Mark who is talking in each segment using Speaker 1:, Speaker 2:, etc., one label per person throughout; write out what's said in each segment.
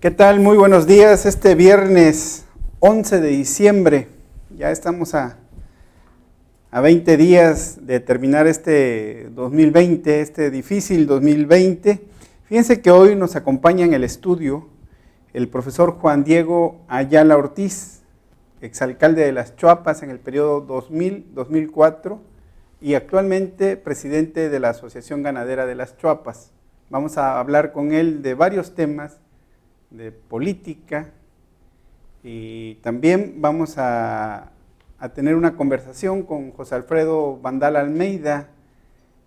Speaker 1: ¿Qué tal? Muy buenos días. Este viernes 11 de diciembre, ya estamos a 20 días de terminar este 2020, este difícil 2020. Fíjense que hoy nos acompaña en el estudio el profesor Juan Diego Ayala Ortiz, exalcalde de Las Chuapas en el periodo 2000-2004 y actualmente presidente de la Asociación Ganadera de Las Chuapas. Vamos a hablar con él de varios temas de política y también vamos a tener una conversación con José Alfredo Vandal Almeida,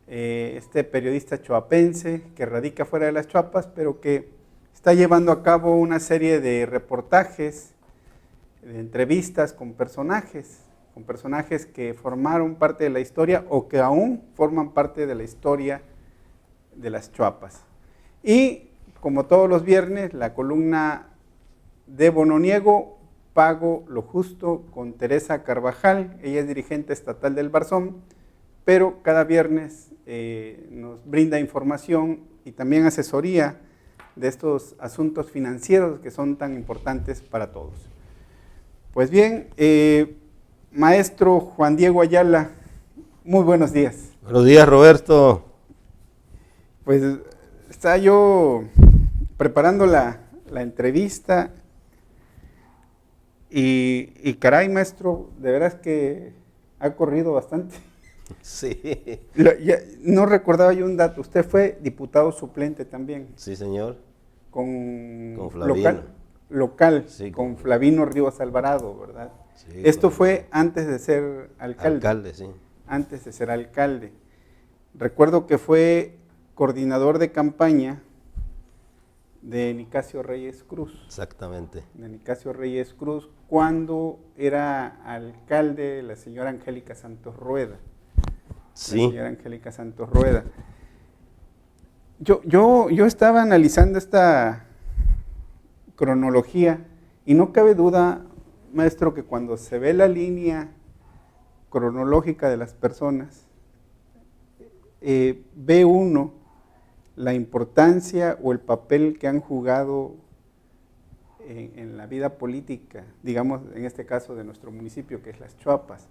Speaker 1: este periodista chuapense que radica fuera de Las Chuapas, pero que está llevando a cabo una serie de reportajes, de entrevistas con personajes que formaron parte de la historia o que aún forman parte de la historia de Las Chuapas. Y como todos los viernes, la columna Debo no niego, pago lo justo con Teresa Carvajal. Ella es dirigente estatal del Barzón, pero cada viernes nos brinda información y también asesoría de estos asuntos financieros que son tan importantes para todos. Pues bien, maestro Juan Diego Ayala, muy buenos días.
Speaker 2: Buenos días, Roberto.
Speaker 1: Pues estaba yo preparando la entrevista y caray, maestro, de veras que ha corrido bastante.
Speaker 2: Sí.
Speaker 1: No recordaba yo un dato, usted fue diputado suplente también.
Speaker 2: Sí, señor.
Speaker 1: Con
Speaker 2: Flavino.
Speaker 1: Local,
Speaker 2: Sí,
Speaker 1: con Flavino Rivas Alvarado, ¿verdad?
Speaker 2: Sí,
Speaker 1: esto fue antes de ser alcalde.
Speaker 2: Alcalde, sí.
Speaker 1: Antes de ser alcalde. Recuerdo que fue coordinador de campaña de Nicasio Reyes Cruz.
Speaker 2: Exactamente.
Speaker 1: De Nicasio Reyes Cruz, cuando era alcalde la señora Angélica Santos Rueda.
Speaker 2: Sí.
Speaker 1: La señora Angélica Santos Rueda. Yo estaba analizando esta cronología y no cabe duda, maestro, que cuando se ve la línea cronológica de las personas, ve uno la importancia o el papel que han jugado en la vida política, digamos en este caso de nuestro municipio que es Las Chuapas.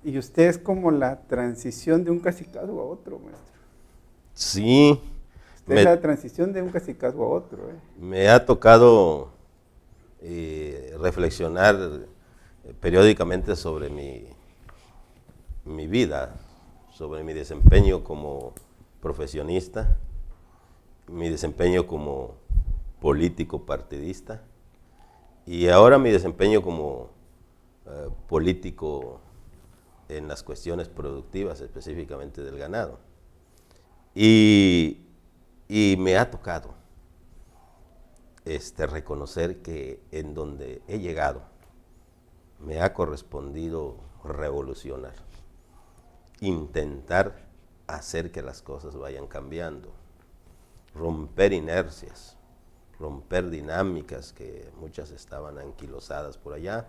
Speaker 1: Y usted es como la transición de un cacicazgo a otro, maestro.
Speaker 2: Sí.
Speaker 1: Usted es la transición de un cacicazgo a otro.
Speaker 2: Me ha tocado reflexionar periódicamente sobre mi vida, sobre mi desempeño como profesionista, mi desempeño como político partidista y ahora mi desempeño como político en las cuestiones productivas, específicamente del ganado. Y me ha tocado reconocer que en donde he llegado me ha correspondido revolucionar, intentar hacer que las cosas vayan cambiando, romper inercias, romper dinámicas que muchas estaban anquilosadas por allá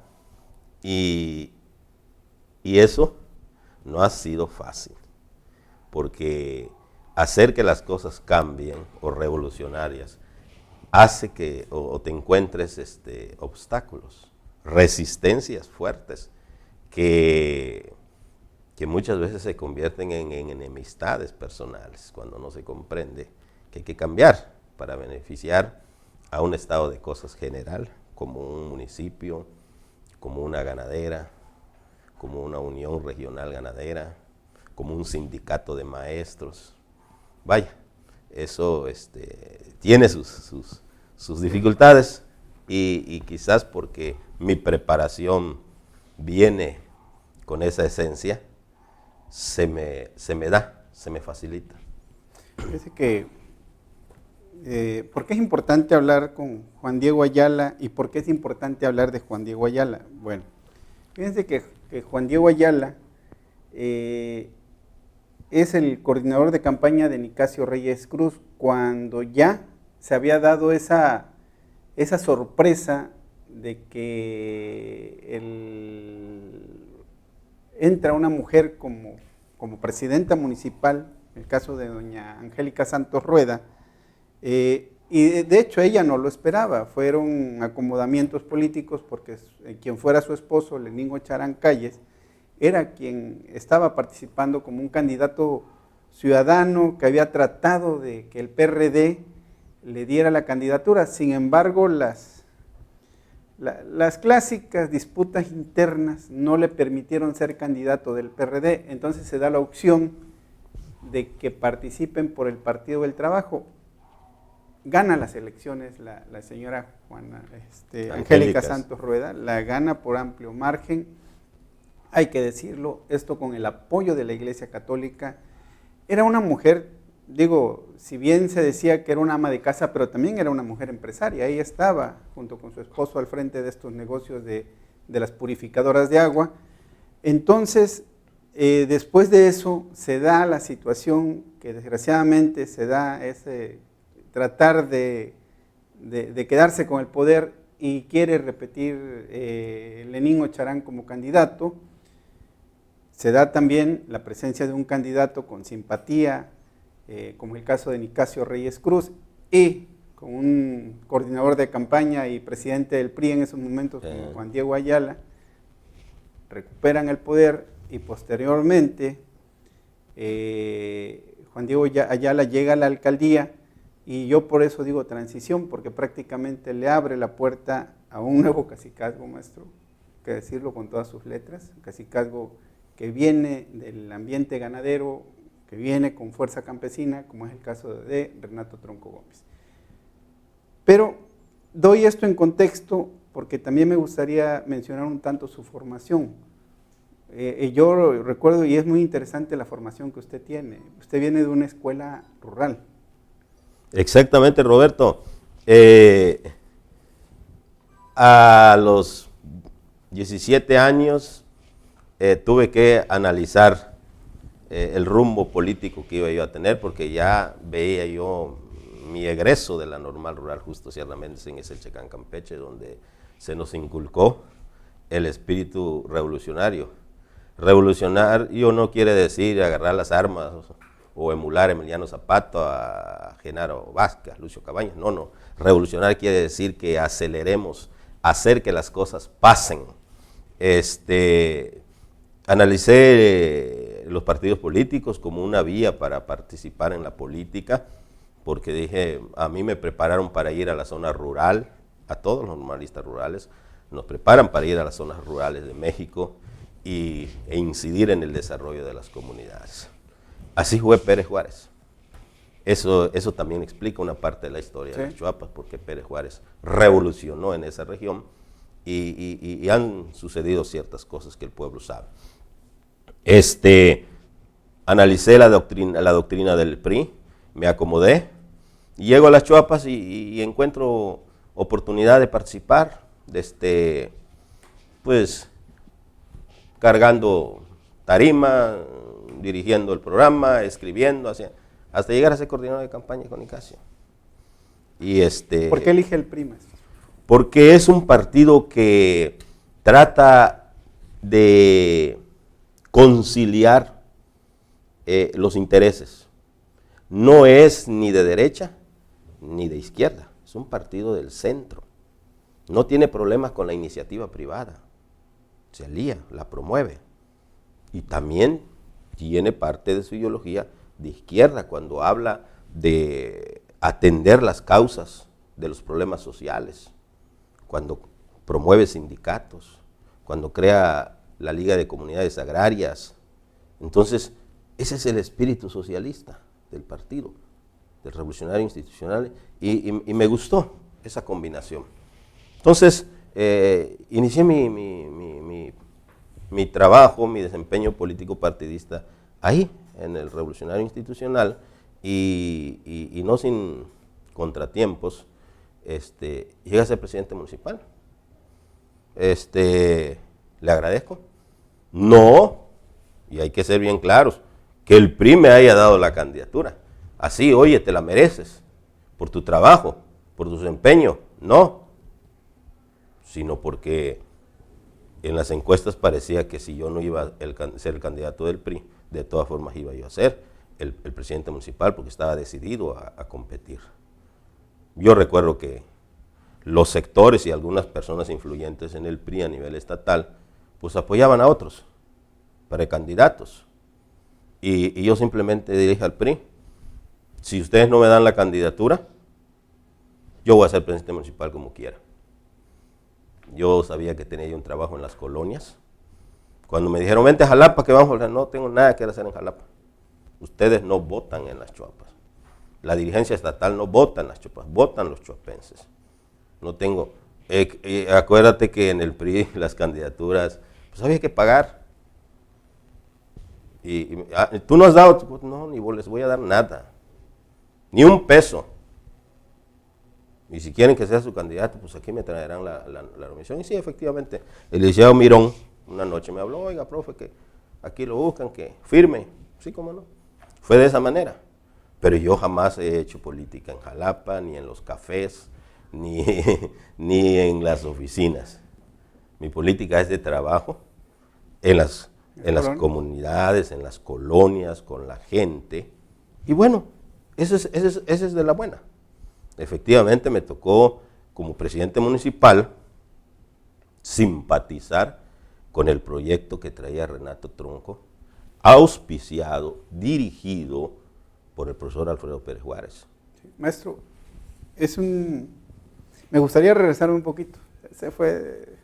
Speaker 2: y eso no ha sido fácil, porque hacer que las cosas cambien o revolucionarias hace que o te encuentres obstáculos, resistencias fuertes que muchas veces se convierten en enemistades personales cuando no se comprende que hay que cambiar para beneficiar a un estado de cosas general, como un municipio, como una ganadera, como una unión regional ganadera, como un sindicato de maestros. Vaya, eso tiene sus dificultades y quizás porque mi preparación viene con esa esencia, se me facilita.
Speaker 1: Fíjese que, ¿por qué es importante hablar con Juan Diego Ayala y por qué es importante hablar de Juan Diego Ayala? Bueno, fíjense que Juan Diego Ayala es el coordinador de campaña de Nicasio Reyes Cruz, cuando ya se había dado esa sorpresa de que entra una mujer como presidenta municipal, en el caso de doña Angélica Santos Rueda, Y de hecho ella no lo esperaba, fueron acomodamientos políticos porque quien fuera su esposo, Lenín Charán Calles, era quien estaba participando como un candidato ciudadano que había tratado de que el PRD le diera la candidatura. Sin embargo, las clásicas disputas internas no le permitieron ser candidato del PRD, entonces se da la opción de que participen por el Partido del Trabajo. Gana las elecciones la señora Angélica Santos Rueda, la gana por amplio margen, hay que decirlo, esto con el apoyo de la Iglesia Católica. Era una mujer, digo, si bien se decía que era una ama de casa, pero también era una mujer empresaria. Ella estaba junto con su esposo al frente de estos negocios de las purificadoras de agua. Entonces, después de eso se da la situación que desgraciadamente se da ese tratar de quedarse con el poder y quiere repetir Lenín Charán como candidato. Se da también la presencia de un candidato con simpatía, como el caso de Nicasio Reyes Cruz, y con un coordinador de campaña y presidente del PRI en esos momentos, como Juan Diego Ayala. Recuperan el poder y posteriormente Juan Diego Ayala llega a la alcaldía, y yo por eso digo transición, porque prácticamente le abre la puerta a un nuevo cacicazgo, maestro, hay que decirlo con todas sus letras, un cacicazgo que viene del ambiente ganadero, que viene con fuerza campesina, como es el caso de Renato Tronco Gómez. Pero doy esto en contexto porque también me gustaría mencionar un tanto su formación. Yo recuerdo, y es muy interesante la formación que usted tiene, usted viene de una escuela rural.
Speaker 2: Exactamente, Roberto. A los 17 años tuve que analizar el rumbo político que iba yo a tener, porque ya veía yo mi egreso de la Normal Rural Justo Sierra Méndez en ese Checán, Campeche, donde se nos inculcó el espíritu revolucionario. Revolucionario no quiere decir agarrar las armas o emular a Emiliano Zapata, a Genaro Vázquez, a Lucio Cabañas, no. Revolucionar quiere decir que aceleremos, hacer que las cosas pasen. Analicé los partidos políticos como una vía para participar en la política, porque dije, a mí me prepararon para ir a la zona rural, a todos los normalistas rurales, nos preparan para ir a las zonas rurales de México e incidir en el desarrollo de las comunidades. Así fue Pérez Juárez. Eso también explica una parte de la historia de Chiapas, porque Pérez Juárez revolucionó en esa región y han sucedido ciertas cosas que el pueblo sabe. Analicé la doctrina del PRI, me acomodé, llego a las Chiapas y encuentro oportunidad de participar, pues cargando tarima, dirigiendo el programa, escribiendo, hasta llegar a ser coordinador de campaña con Nicasio.
Speaker 1: ¿Por qué elige el PRI, maestro?
Speaker 2: Porque es un partido que trata de conciliar los intereses. No es ni de derecha ni de izquierda, es un partido del centro. No tiene problemas con la iniciativa privada, se alía, la promueve. Y también tiene parte de su ideología de izquierda cuando habla de atender las causas de los problemas sociales, cuando promueve sindicatos, cuando crea la Liga de Comunidades Agrarias. Entonces, ese es el espíritu socialista del partido, del revolucionario institucional, y me gustó esa combinación. Entonces, inicié mi trabajo, mi desempeño político partidista ahí, en el revolucionario institucional, y no sin contratiempos, llega a ser presidente municipal. Le agradezco. No, y hay que ser bien claros, que el PRI me haya dado la candidatura. Así, oye, te la mereces, por tu trabajo, por tu desempeño. No, sino porque en las encuestas parecía que si yo no iba a ser el candidato del PRI, de todas formas iba yo a ser el presidente municipal, porque estaba decidido a competir. Yo recuerdo que los sectores y algunas personas influyentes en el PRI a nivel estatal, pues apoyaban a otros precandidatos. Y yo simplemente dije al PRI, si ustedes no me dan la candidatura, yo voy a ser presidente municipal como quiera. Yo sabía que tenía yo un trabajo en las colonias. Cuando me dijeron, vente a Jalapa, que vamos a hablar, no tengo nada que hacer en Jalapa. Ustedes no votan en las Chuapas. La dirigencia estatal no vota en las Chuapas, votan los chuapenses. No tengo, acuérdate que en el PRI las candidaturas, pues había que pagar. Tú no has dado, pues, no, ni les voy a dar nada, ni un peso. Y si quieren que sea su candidato, pues aquí me traerán la remisión. Y sí, efectivamente, el licenciado Mirón una noche me habló, oiga, profe, que aquí lo buscan, que firme. Sí, cómo no. Fue de esa manera. Pero yo jamás he hecho política en Jalapa, ni en los cafés, ni en las oficinas. Mi política es de trabajo en las comunidades, en las colonias, con la gente. Y bueno, eso es de la buena. Efectivamente me tocó, como presidente municipal, simpatizar con el proyecto que traía Renato Tronco, auspiciado, dirigido por el profesor Alfredo Pérez Juárez.
Speaker 1: Sí, maestro, me gustaría regresar un poquito. Se fue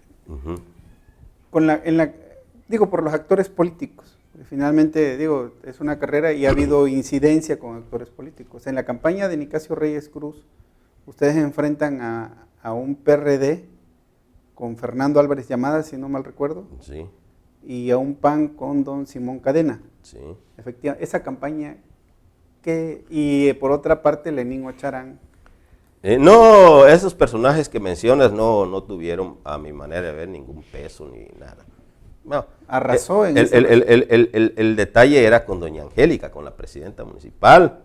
Speaker 1: por los actores políticos. Finalmente, es una carrera y ha habido incidencia con actores políticos. En la campaña de Nicasio Reyes Cruz, ustedes enfrentan a un PRD con Fernando Álvarez Llamada, si no mal recuerdo,
Speaker 2: sí,
Speaker 1: y a un PAN con don Simón Cadena.
Speaker 2: Sí.
Speaker 1: Efectivamente, esa campaña, y por otra parte, Lenín Ocharán.
Speaker 2: No, esos personajes que mencionas no tuvieron, a mi manera de ver, ningún peso ni nada. No,
Speaker 1: arrasó en
Speaker 2: el detalle era con doña Angélica, con la presidenta municipal,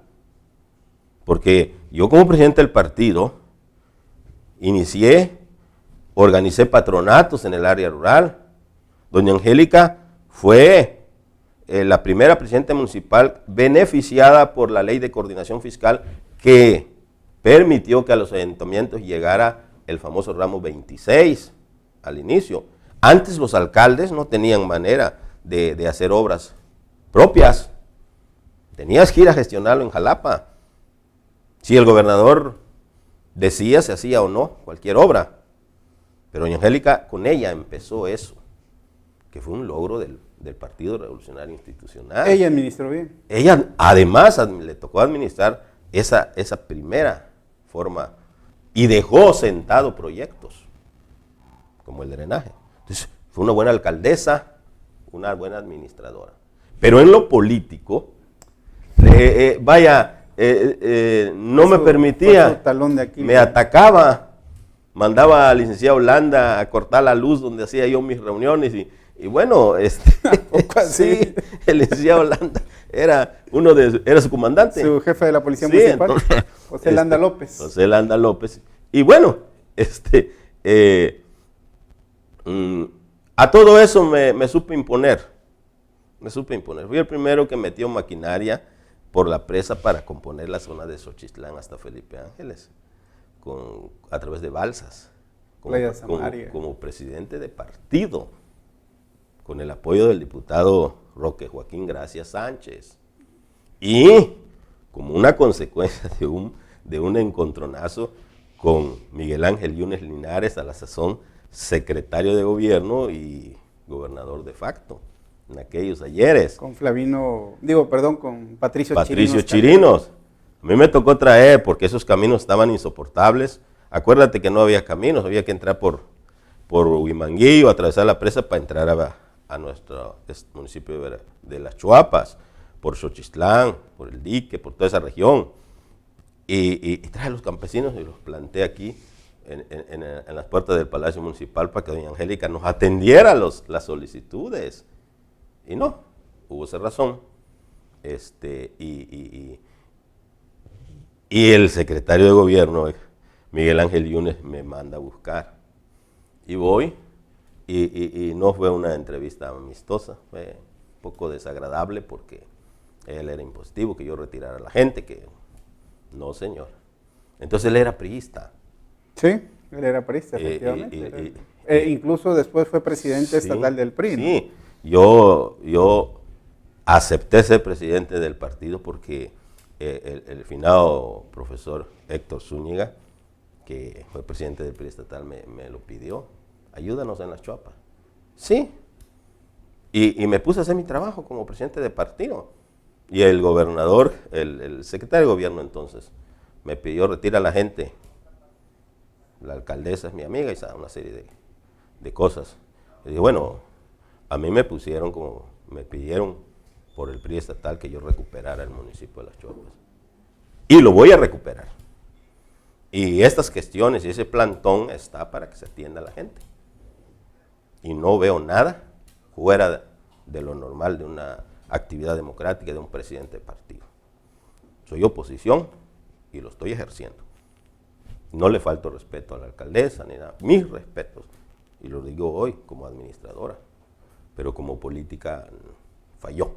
Speaker 2: porque yo como presidente del partido organicé patronatos en el área rural. Doña Angélica fue la primera presidenta municipal beneficiada por la ley de coordinación fiscal que permitió que a los ayuntamientos llegara el famoso ramo 26 al inicio. Antes los alcaldes no tenían manera de hacer obras propias. Tenías que ir a gestionarlo en Jalapa. Si el gobernador decía se hacía o no cualquier obra. Pero doña Angélica, con ella empezó eso, que fue un logro del Partido Revolucionario Institucional.
Speaker 1: Ella administró bien.
Speaker 2: Ella además le tocó administrar esa primera forma y dejó sentado proyectos como el drenaje. Entonces, fue una buena alcaldesa, una buena administradora. Pero en lo político, no me permitía,
Speaker 1: talón de Aquiles.
Speaker 2: Me atacaba, mandaba al licenciado Landa a cortar la luz donde hacía yo mis reuniones y bueno, sí, el licenciado Landa era su comandante.
Speaker 1: Su jefe de la policía municipal, entonces, José Landa López.
Speaker 2: José Landa López. Y bueno, a todo eso me supe imponer. Fui el primero que metió maquinaria por la presa para componer la zona de Xochitlán hasta Felipe Ángeles, a través de balsas, como presidente de partido, con el apoyo del diputado Roque Joaquín Gracia Sánchez. Y como una consecuencia de un encontronazo con Miguel Ángel Yunes Linares, a la sazón secretario de gobierno y gobernador de facto en aquellos ayeres.
Speaker 1: Con Patricio
Speaker 2: Chirinos. A mí me tocó traer, porque esos caminos estaban insoportables. Acuérdate que no había caminos, había que entrar por Huimanguillo, atravesar la presa para entrar a nuestro municipio de Las Chuapas, por Xochitlán, por el dique, por toda esa región. Y traje a los campesinos y los planté aquí en las puertas del Palacio Municipal para que doña Angélica nos atendiera las solicitudes. Y no, hubo cerrazón. Y el secretario de gobierno, Miguel Ángel Yunes, me manda a buscar. Y voy, y no fue una entrevista amistosa, fue un poco desagradable porque él era impositivo, que yo retirara a la gente, que no, señor. Entonces él era priista.
Speaker 1: Sí, él era priista, efectivamente. Incluso después fue presidente estatal del PRI, ¿no?
Speaker 2: Sí, yo acepté ser presidente del partido porque el finado profesor Héctor Zúñiga, que fue presidente del PRI estatal, me lo pidió. Ayúdanos en las Chuapas. Sí. Y me puse a hacer mi trabajo como presidente de partido. Y el gobernador, el secretario de gobierno entonces, me pidió retira a la gente. La alcaldesa es mi amiga y sabe una serie de cosas. Y dije, bueno, a mí me pidieron por el PRI estatal que yo recuperara el municipio de Las Chuapas. Y lo voy a recuperar. Y estas gestiones y ese plantón está para que se atienda a la gente. Y no veo nada fuera de lo normal de una actividad democrática de un presidente de partido. Soy oposición y lo estoy ejerciendo. No le falto respeto a la alcaldesa ni nada. Mis respetos, y lo digo hoy como administradora, pero como política falló,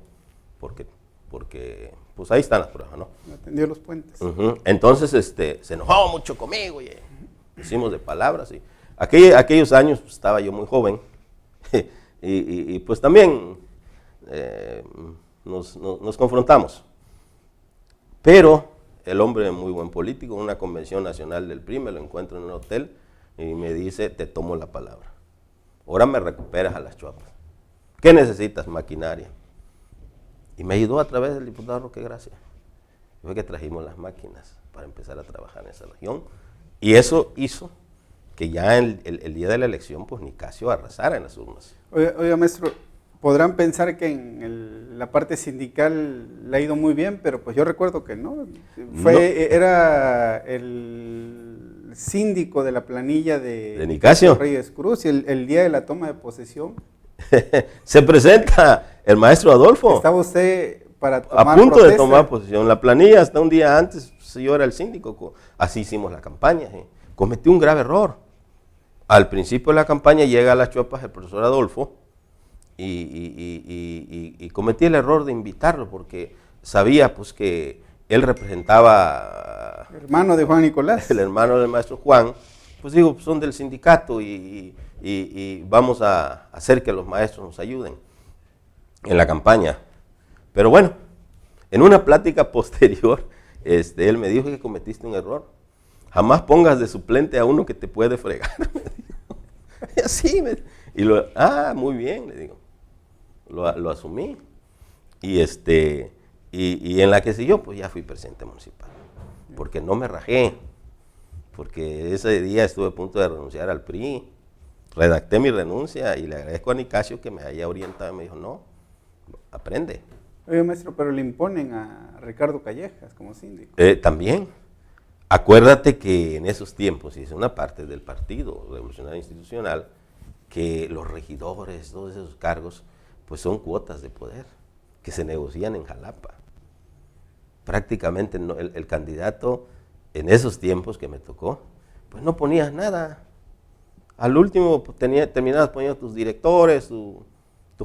Speaker 2: porque pues ahí están las pruebas, ¿no?
Speaker 1: No tendió los puentes.
Speaker 2: Entonces se enojó mucho conmigo y hicimos de palabras. Y aquellos años pues, estaba yo muy joven y pues también nos confrontamos. Pero el hombre muy buen político, en una convención nacional del PRI, me lo encuentro en un hotel y me dice, te tomo la palabra. Ahora me recuperas a Las Chuapas. ¿Qué necesitas? Maquinaria. Y me ayudó a través del diputado Roque Gracia. Fue que trajimos las máquinas para empezar a trabajar en esa región. Y eso hizo que ya el día de la elección, pues Nicasio arrasara en las urnas.
Speaker 1: Oiga, maestro, podrán pensar que en la parte sindical le ha ido muy bien, pero pues yo recuerdo que no. Era el síndico de la planilla de
Speaker 2: Nicasio
Speaker 1: Reyes Cruz y el día de la toma de posesión.
Speaker 2: Se presenta el maestro Adolfo.
Speaker 1: Estaba usted para tomar
Speaker 2: a punto
Speaker 1: protesta.
Speaker 2: de tomar posesión. La planilla hasta un día antes, yo era el síndico. Así hicimos la campaña. Cometí un grave error. Al principio de la campaña llega a Las Chuapas el profesor Adolfo y cometí el error de invitarlo porque sabía pues que él representaba...
Speaker 1: Hermano de Juan Nicolás.
Speaker 2: El hermano del maestro Juan. Pues digo, son del sindicato y vamos a hacer que los maestros nos ayuden en la campaña. Pero bueno, en una plática posterior, él me dijo que cometiste un error. Jamás pongas de suplente a uno que te puede fregar. Me dijo. Y así, muy bien, le digo. Lo asumí. Y en la que siguió, pues ya fui presidente municipal. Porque no me rajé. Porque ese día estuve a punto de renunciar al PRI. Redacté mi renuncia y le agradezco a Nicasio que me haya orientado y me dijo, no, aprende.
Speaker 1: Oye, maestro, pero le imponen a Ricardo Callejas como síndico.
Speaker 2: También. Acuérdate que en esos tiempos, y es una parte del Partido Revolucionario Institucional, que los regidores, todos esos cargos, pues son cuotas de poder que se negocian en Jalapa. Prácticamente el candidato en esos tiempos que me tocó, pues no ponías nada. Al último terminabas poniendo tus directores, tu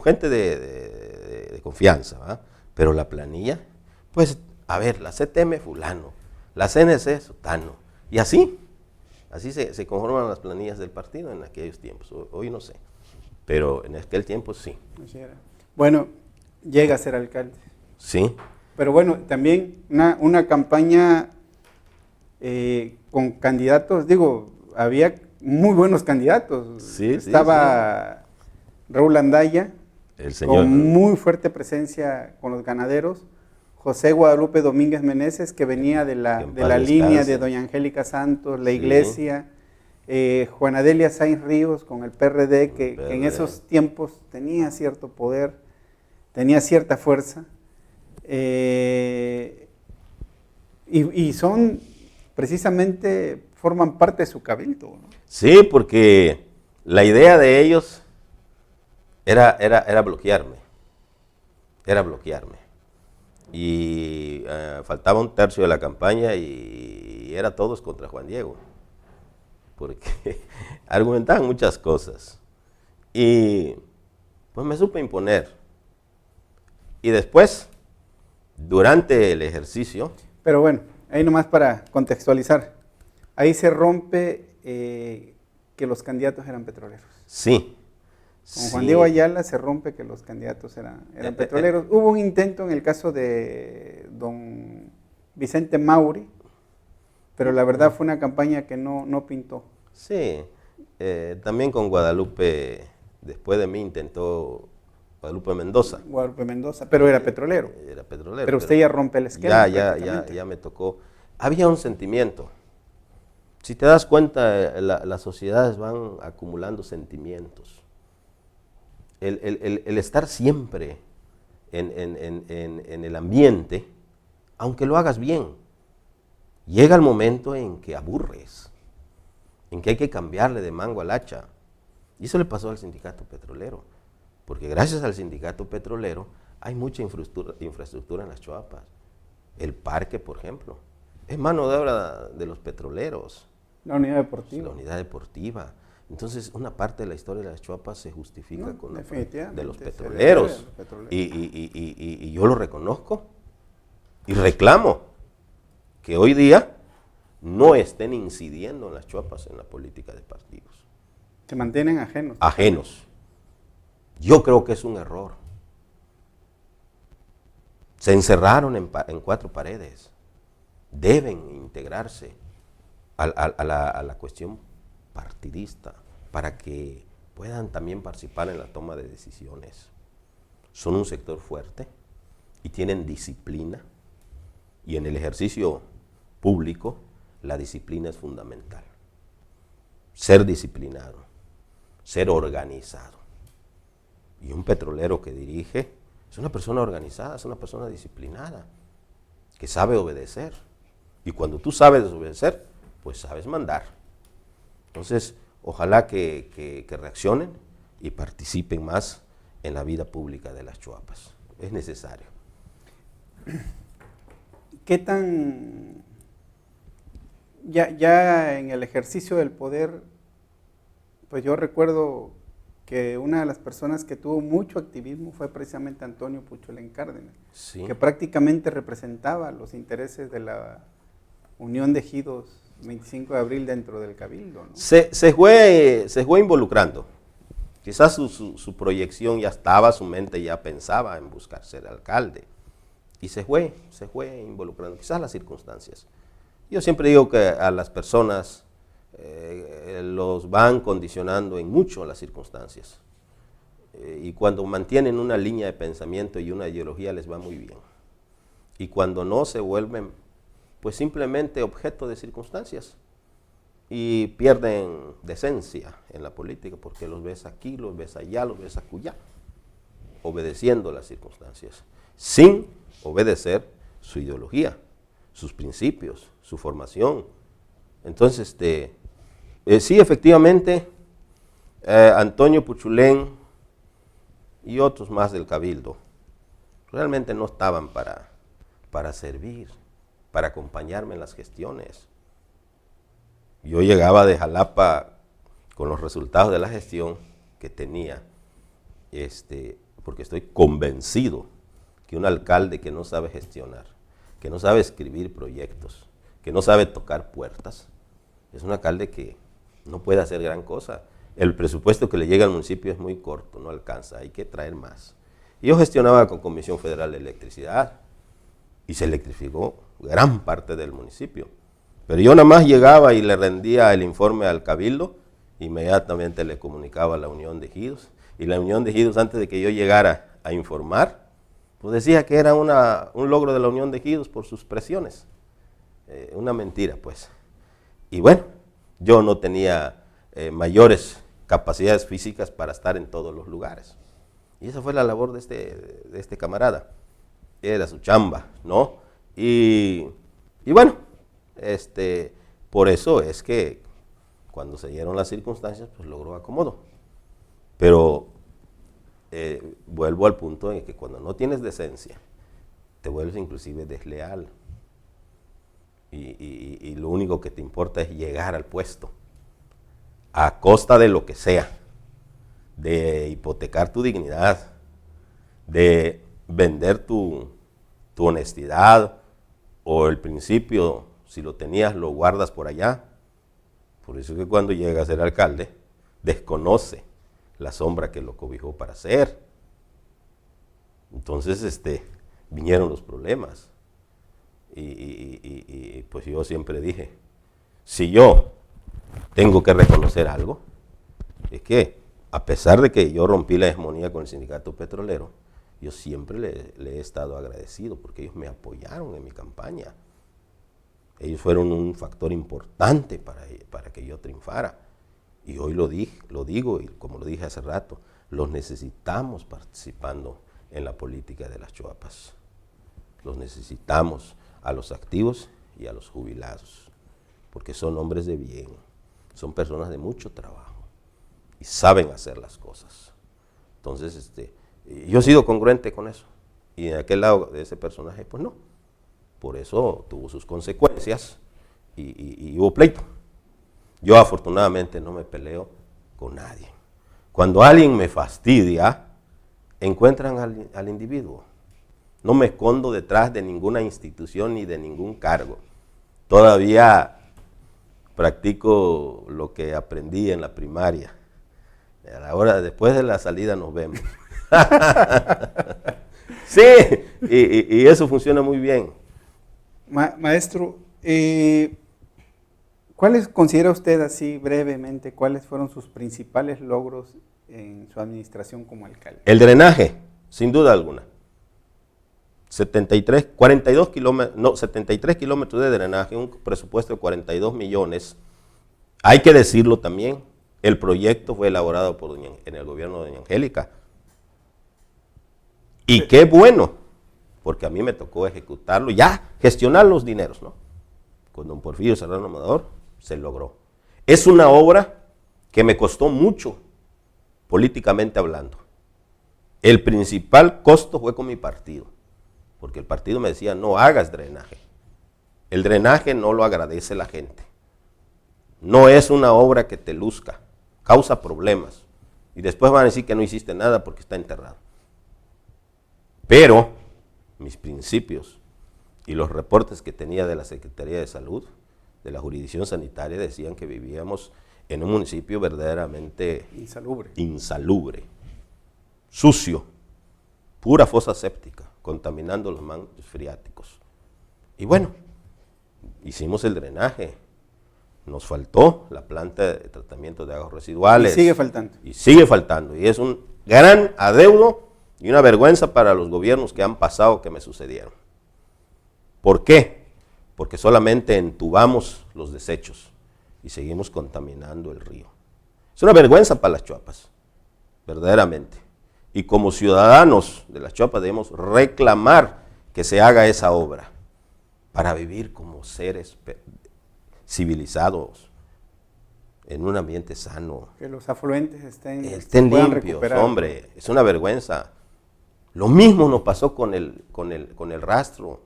Speaker 2: gente de confianza, ¿va? Pero la planilla, pues, a ver, la CTM fulano, la CNC sutano, y así se conforman las planillas del partido en aquellos tiempos. Hoy no sé, pero en aquel tiempo sí.
Speaker 1: Así era. Bueno, llega a ser alcalde.
Speaker 2: Sí.
Speaker 1: Pero bueno, también una campaña con candidatos, digo, había muy buenos candidatos.
Speaker 2: Sí,
Speaker 1: Estaba Raúl Andaya,
Speaker 2: el señor,
Speaker 1: con muy fuerte presencia con los ganaderos. José Guadalupe Domínguez Meneses, que venía de la línea de doña Angélica Santos, la iglesia. Juana Delia Sainz Ríos con el PRD, que en esos tiempos tenía cierto poder, tenía cierta fuerza. Y son, precisamente, forman parte de su cabildo, ¿no?
Speaker 2: Sí, porque la idea de ellos era bloquearme. Era bloquearme. Y faltaba un tercio de la campaña y era todos contra Juan Diego. Porque argumentaban muchas cosas. Y pues me supe imponer. Y después, durante el ejercicio...
Speaker 1: Pero bueno, ahí nomás para contextualizar. ahí se rompe que los candidatos eran petroleros.
Speaker 2: Sí.
Speaker 1: Con Juan Diego Ayala se rompe que los candidatos eran petroleros. Hubo un intento en el caso de don Vicente Mauri, pero la verdad fue una campaña que no pintó.
Speaker 2: Sí, también con Guadalupe, después de mí intentó Guadalupe Mendoza.
Speaker 1: Guadalupe Mendoza, pero era petrolero.
Speaker 2: Era petrolero.
Speaker 1: Pero usted ya rompe el esquema.
Speaker 2: Ya me tocó. Había un sentimiento. Si te das cuenta, las sociedades van acumulando sentimientos. El estar siempre en el ambiente, aunque lo hagas bien, llega el momento en que aburres, en que hay que cambiarle de mango al hacha. Y eso le pasó al sindicato petrolero, porque gracias al sindicato petrolero hay mucha infraestructura en las Choapas. El parque, por ejemplo, es mano de obra de los petroleros.
Speaker 1: La unidad deportiva.
Speaker 2: La unidad deportiva. Entonces, una parte de la historia de las Choapas se justifica con la de los petroleros. Y yo lo reconozco y reclamo que hoy día no estén incidiendo en las Choapas en la política de partidos.
Speaker 1: Se mantienen ajenos.
Speaker 2: Ajenos. Yo creo que es un error. Se encerraron en cuatro paredes. Deben integrarse a la cuestión partidista para que puedan también participar en la toma de decisiones. Son un sector fuerte y tienen disciplina, y en el ejercicio público la disciplina es fundamental. Ser disciplinado, ser organizado. Y un petrolero que dirige es una persona organizada, es una persona disciplinada, que sabe obedecer. Y cuando tú sabes obedecer, pues sabes mandar. Entonces, ojalá que reaccionen y participen más en la vida pública de las Choapas. Es necesario.
Speaker 1: ¿Qué tan... Ya en el ejercicio del poder, pues yo recuerdo que una de las personas que tuvo mucho activismo fue precisamente Antonio Puchulén Cárdenas,
Speaker 2: Sí.
Speaker 1: que prácticamente representaba los intereses de la Unión de Ejidos 25 de abril dentro del Cabildo, ¿no?
Speaker 2: Se fue involucrando. Quizás su proyección ya estaba, su mente ya pensaba en buscar ser alcalde. Y se fue involucrando, quizás las circunstancias. Yo siempre digo que a las personas los van condicionando en mucho las circunstancias. Y cuando mantienen una línea de pensamiento y una ideología les va muy bien. Y cuando no, se vuelven pues simplemente objeto de circunstancias y pierden decencia en la política, porque los ves aquí, los ves allá, los ves acullá, obedeciendo las circunstancias, sin obedecer su ideología, sus principios, su formación. Entonces, sí, efectivamente, Antonio Puchulén y otros más del Cabildo realmente no estaban para servir, para acompañarme en las gestiones. Yo llegaba de Jalapa con los resultados de la gestión que tenía, porque estoy convencido que un alcalde que no sabe gestionar, que no sabe escribir proyectos, que no sabe tocar puertas, es un alcalde que no puede hacer gran cosa. El presupuesto que le llega al municipio es muy corto, no alcanza, hay que traer más. Y yo gestionaba con Comisión Federal de Electricidad y se electrificó gran parte del municipio. Pero yo nada más llegaba y le rendía el informe al Cabildo, inmediatamente le comunicaba a la Unión de Ejidos, y la Unión de Ejidos, antes de que yo llegara a informar, pues decía que era un logro de la Unión de Ejidos por sus presiones. Una mentira, pues. Y bueno, yo no tenía mayores capacidades físicas para estar en todos los lugares. Y esa fue la labor de este camarada. Era su chamba, ¿no? Y bueno, por eso es que cuando se dieron las circunstancias, pues logró acomodo. Pero vuelvo al punto en que cuando no tienes decencia, te vuelves inclusive desleal. Y lo único que te importa es llegar al puesto, a costa de lo que sea, de hipotecar tu dignidad, de vender tu honestidad, o el principio, si lo tenías, lo guardas por allá, Por eso es que cuando llega a ser alcalde, desconoce la sombra que lo cobijó para ser. Entonces, vinieron los problemas. Y pues yo siempre dije, si yo tengo que reconocer algo, es que a pesar de que yo rompí la hegemonía con el sindicato petrolero, yo siempre le he estado agradecido porque ellos me apoyaron en mi campaña. Ellos fueron un factor importante para que yo triunfara. Y hoy lo digo, y como lo dije hace rato, los necesitamos participando en la política de las Choapas. Los necesitamos a los activos y a los jubilados, porque son hombres de bien, son personas de mucho trabajo y saben hacer las cosas. Entonces, yo he sido congruente con eso. Y en aquel lado de ese personaje, pues no. Por eso tuvo sus consecuencias y hubo pleito. Yo afortunadamente no me peleo con nadie. Cuando alguien me fastidia, encuentran al individuo. No me escondo detrás de ninguna institución ni de ningún cargo. Todavía practico lo que aprendí en la primaria. Ahora, después de la salida nos vemos. Sí, y eso funciona muy bien.
Speaker 1: Maestro, ¿cuáles considera usted así brevemente, cuáles fueron sus principales logros en su administración como alcalde?
Speaker 2: El drenaje, sin duda alguna. 73 kilómetros de drenaje, un presupuesto de 42 millones. Hay que decirlo también, el proyecto fue elaborado en el gobierno de doña Angélica. Y qué bueno, porque a mí me tocó ejecutarlo, ya gestionar los dineros, ¿no? Con don Porfirio Serrano Amador se logró. Es una obra que me costó mucho, políticamente hablando. El principal costo fue con mi partido, porque el partido me decía, no hagas drenaje. El drenaje no lo agradece la gente. No es una obra que te luzca, causa problemas. Y después van a decir que no hiciste nada porque está enterrado. Pero mis principios y los reportes que tenía de la Secretaría de Salud, de la jurisdicción sanitaria, decían que vivíamos en un municipio verdaderamente insalubre, sucio, pura fosa séptica, contaminando los mantos freáticos. Y bueno, hicimos el drenaje, nos faltó la planta de tratamiento de aguas residuales.
Speaker 1: Y sigue faltando.
Speaker 2: Y sigue faltando, y es un gran adeudo y una vergüenza para los gobiernos que han pasado, que me sucedieron. ¿Por qué? Porque solamente entubamos los desechos y seguimos contaminando el río. Es una vergüenza para las Choapas, verdaderamente. Y como ciudadanos de las Choapas debemos reclamar que se haga esa obra para vivir como seres civilizados, en un ambiente sano.
Speaker 1: Que los afluentes estén
Speaker 2: limpios, recuperar. Hombre, es una vergüenza. Lo mismo nos pasó con el rastro.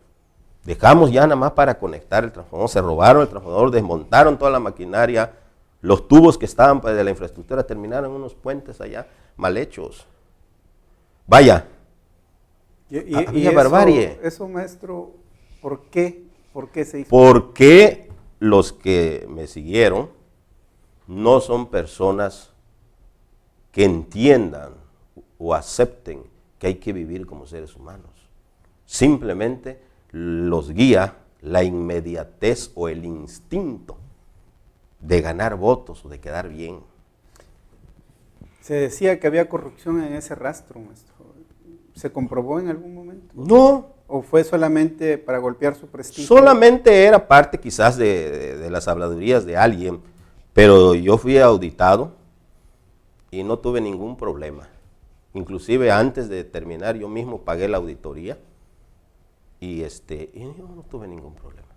Speaker 2: Dejamos ya nada más para conectar el transformador, se robaron el transformador, desmontaron toda la maquinaria, los tubos que estaban de la infraestructura terminaron en unos puentes allá mal hechos. Vaya,
Speaker 1: y
Speaker 2: barbarie.
Speaker 1: Eso, maestro, ¿por qué se hizo?
Speaker 2: Porque los que me siguieron no son personas que entiendan o acepten que hay que vivir como seres humanos. Simplemente los guía la inmediatez o el instinto de ganar votos o de quedar bien.
Speaker 1: Se decía que había corrupción en ese rastro, maestro. ¿Se comprobó en algún momento?
Speaker 2: No.
Speaker 1: ¿O fue solamente para golpear su prestigio?
Speaker 2: Solamente era parte quizás de las habladurías de alguien, pero yo fui auditado y no tuve ningún problema. Inclusive antes de terminar yo mismo pagué la auditoría y yo no tuve ningún problema.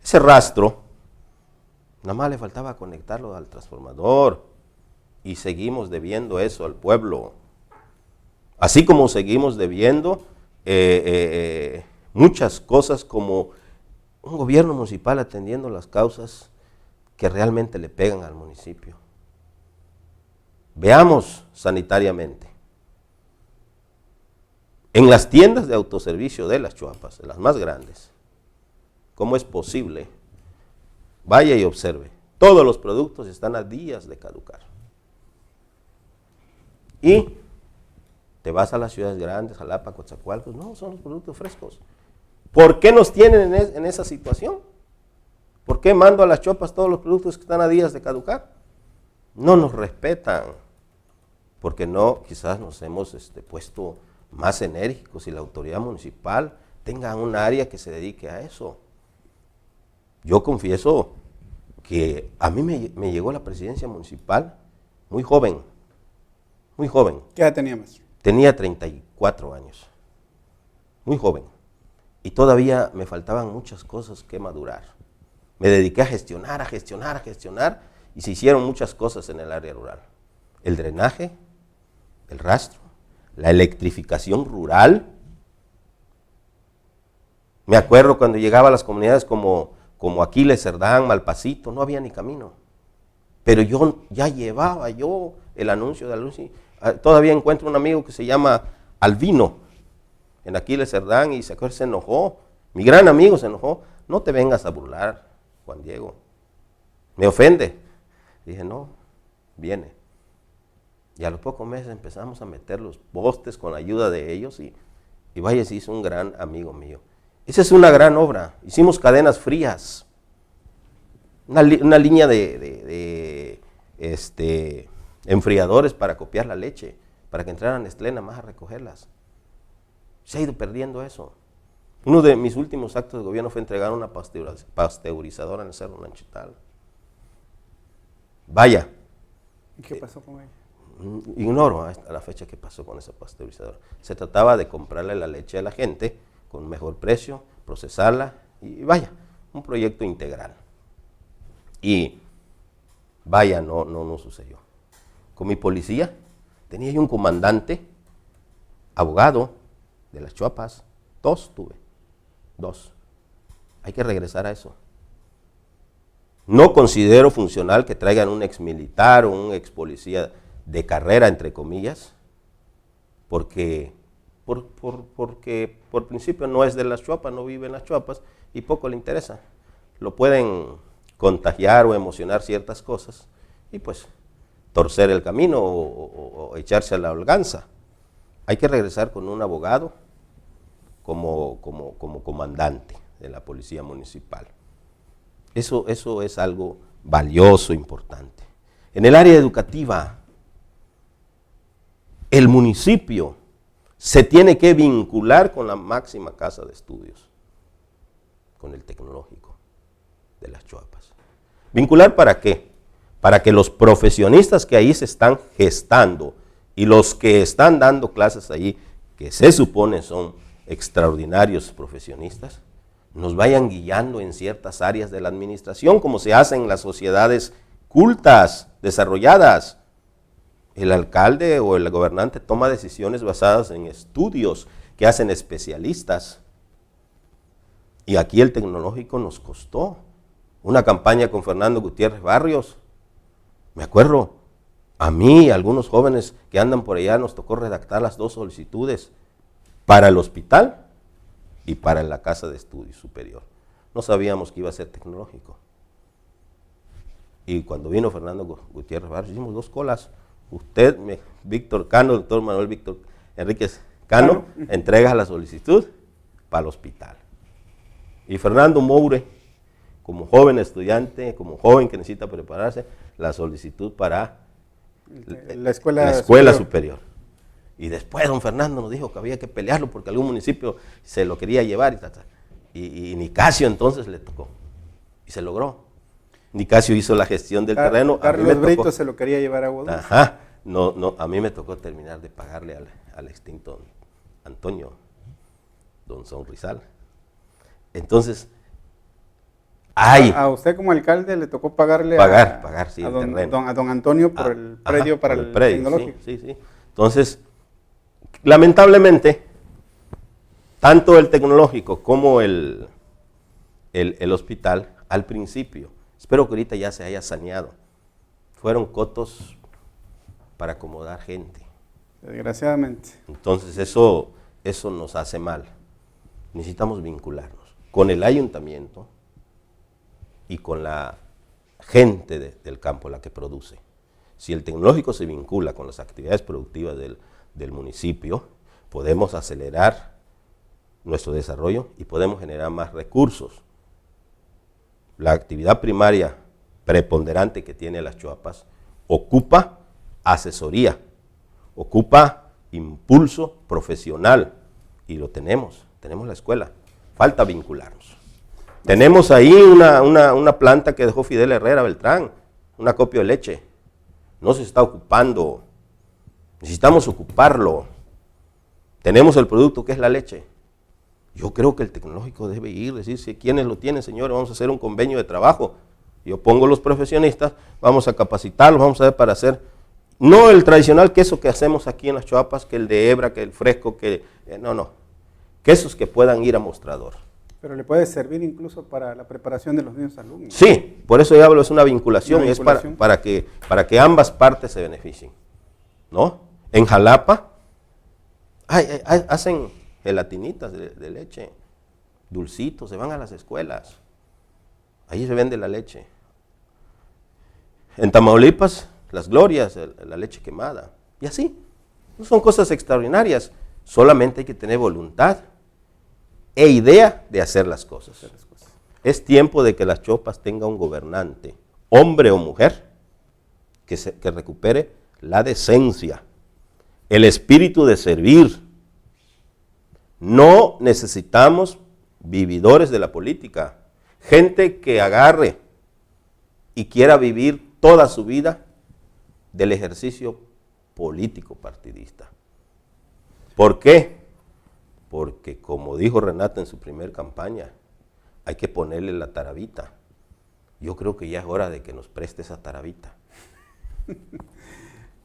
Speaker 2: Ese rastro, nada más le faltaba conectarlo al transformador y seguimos debiendo eso al pueblo. Así como seguimos debiendo muchas cosas como un gobierno municipal atendiendo las causas que realmente le pegan al municipio. Veamos sanitariamente. En las tiendas de autoservicio de las Choapas, las más grandes, ¿cómo es posible? Vaya y observe. todos los productos están a días de caducar. Y te vas a las ciudades grandes, Jalapa, Coatzacoalcos, no, son los productos frescos. ¿Por qué nos tienen en esa situación? ¿Por qué mando a las chopas todos los productos que están a días de caducar? No nos respetan, porque no, quizás nos hemos puesto más enérgicos y la autoridad municipal tenga un área que se dedique a eso. Yo confieso que a mí me llegó la presidencia municipal muy joven, muy joven.
Speaker 1: ¿Qué edad tenía, maestro?
Speaker 2: Tenía 34 años, muy joven, y todavía me faltaban muchas cosas que madurar. Me dediqué a gestionar, y se hicieron muchas cosas en el área rural. El drenaje, el rastro, la electrificación rural. Me acuerdo cuando llegaba a las comunidades como Aquiles, Cerdán, Malpasito, no había ni camino. Pero yo ya llevaba el anuncio de la luz. Todavía encuentro un amigo que se llama Albino, en Aquiles, Cerdán, y se enojó. Mi gran amigo se enojó. No te vengas a burlar, Juan Diego. Me ofende. Dije, no, viene. Y a los pocos meses empezamos a meter los postes con la ayuda de ellos y vaya, se hizo un gran amigo mío. Esa es una gran obra. Hicimos cadenas frías. Una línea de enfriadores para copiar la leche, para que entraran Nestlé nada más a recogerlas. Se ha ido perdiendo eso. Uno de mis últimos actos de gobierno fue entregar una pasteurizadora en el Cerro Nanchital. Vaya.
Speaker 1: ¿Y qué pasó con ella?
Speaker 2: Ignoro a la fecha qué pasó con esa pasteurizadora. Se trataba de comprarle la leche a la gente con mejor precio, procesarla y vaya, un proyecto integral. Y vaya, no sucedió. Con mi policía tenía yo un comandante, abogado de las Chuapas, 2 tuve. Hay que regresar a eso. No considero funcional que traigan un ex militar o un ex policía de carrera, entre comillas, porque por principio no es de las Chuapas, no vive en las Chuapas y poco le interesa. Lo pueden contagiar o emocionar ciertas cosas y pues torcer el camino o echarse a la holganza. Hay que regresar con un abogado como comandante de la policía municipal. Eso es algo valioso, importante. En el área educativa, el municipio se tiene que vincular con la máxima casa de estudios, con el tecnológico de las Chuapas. ¿Vincular para qué? Para que los profesionistas que ahí se están gestando y los que están dando clases allí, que se supone son extraordinarios profesionistas, nos vayan guiando en ciertas áreas de la administración, como se hace en las sociedades cultas, desarrolladas. El alcalde o el gobernante toma decisiones basadas en estudios que hacen especialistas. Y aquí el tecnológico nos costó una campaña con Fernando Gutiérrez Barrios. Me acuerdo, a mí, a algunos jóvenes que andan por allá, nos tocó redactar las 2 solicitudes para el hospital y para la casa de estudios superior. No sabíamos que iba a ser tecnológico. Y cuando vino Fernando Gutiérrez Barrios, hicimos 2 colas. Usted, Víctor Cano, doctor Manuel Víctor Enríquez Cano, entrega la solicitud para el hospital. Y Fernando Moure, como joven estudiante, como joven que necesita prepararse, la solicitud para
Speaker 1: la escuela
Speaker 2: superior. Y después don Fernando nos dijo que había que pelearlo porque algún municipio se lo quería llevar y Nicasio entonces le tocó y se logró. Nicasio hizo la gestión del terreno.
Speaker 1: Carlos Brito se lo quería llevar a Aguadulce.
Speaker 2: Ajá, no, a mí me tocó terminar de pagarle al extinto Antonio, don Sonrisal. Entonces,
Speaker 1: a usted como alcalde le tocó pagarle
Speaker 2: pagar, sí,
Speaker 1: a
Speaker 2: el terreno.
Speaker 1: a don Antonio por el predio para el tecnológico.
Speaker 2: Sí. Entonces, lamentablemente, tanto el tecnológico como el hospital, al principio, espero que ahorita ya se haya saneado, fueron cotos para acomodar gente.
Speaker 1: Desgraciadamente.
Speaker 2: Entonces, eso nos hace mal. Necesitamos vincularnos con el ayuntamiento y con la gente del campo la que produce. Si el tecnológico se vincula con las actividades productivas del municipio, podemos acelerar nuestro desarrollo y podemos generar más recursos. La actividad primaria preponderante que tiene las Chuapas ocupa asesoría, ocupa impulso profesional, y lo tenemos la escuela, falta vincularnos. Tenemos ahí una planta que dejó Fidel Herrera Beltrán, un acopio de leche, no se está ocupando, necesitamos ocuparlo. Tenemos el producto que es la leche. Yo creo que el tecnológico debe ir, decir, ¿quiénes lo tienen, señores? Vamos a hacer un convenio de trabajo. Yo pongo los profesionistas, vamos a capacitarlos, vamos a ver para hacer, no el tradicional queso que hacemos aquí en las Chuapas, que el de hebra, que el fresco, no, quesos que puedan ir a mostrador.
Speaker 1: Pero le puede servir incluso para la preparación de los niños alumnos.
Speaker 2: Sí, por eso yo hablo, es una vinculación, es para que ambas partes se beneficien, ¿no? En Jalapa hacen gelatinitas de leche, dulcitos, se van a las escuelas, ahí se vende la leche. En Tamaulipas, las glorias, la leche quemada, y así. No son cosas extraordinarias, solamente hay que tener voluntad e idea de hacer las cosas. Es tiempo de que las Chuapas tenga un gobernante, hombre o mujer, que recupere la decencia, el espíritu de servir. No necesitamos vividores de la política, gente que agarre y quiera vivir toda su vida del ejercicio político partidista. ¿Por qué? Porque, como dijo Renata en su primer campaña, hay que ponerle la tarabita. Yo creo que ya es hora de que nos preste esa tarabita.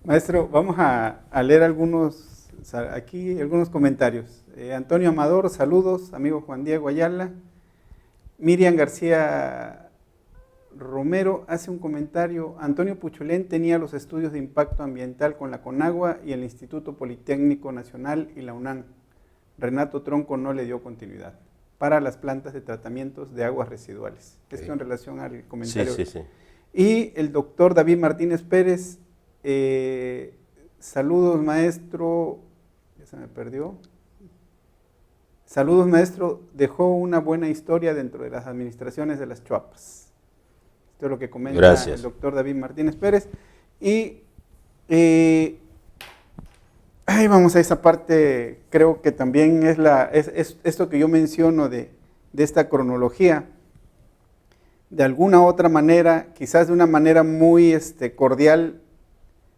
Speaker 1: Maestro, vamos a leer algunos comentarios. Antonio Amador, saludos, amigo Juan Diego Ayala. Miriam García Romero hace un comentario. Antonio Puchulén tenía los estudios de impacto ambiental con la CONAGUA y el Instituto Politécnico Nacional y la UNAM. Renato Tronco no le dio continuidad para las plantas de tratamientos de aguas residuales. Esto sí, en relación al comentario.
Speaker 2: Sí.
Speaker 1: Y el doctor David Martínez Pérez, saludos maestro, ya se me perdió. Saludos maestro, dejó una buena historia dentro de las administraciones de las Chuapas. Esto es lo que comenta el doctor David Martínez Pérez. Y vamos a esa parte, creo que también es esto que yo menciono de esta cronología. De alguna otra manera, quizás de una manera muy cordial,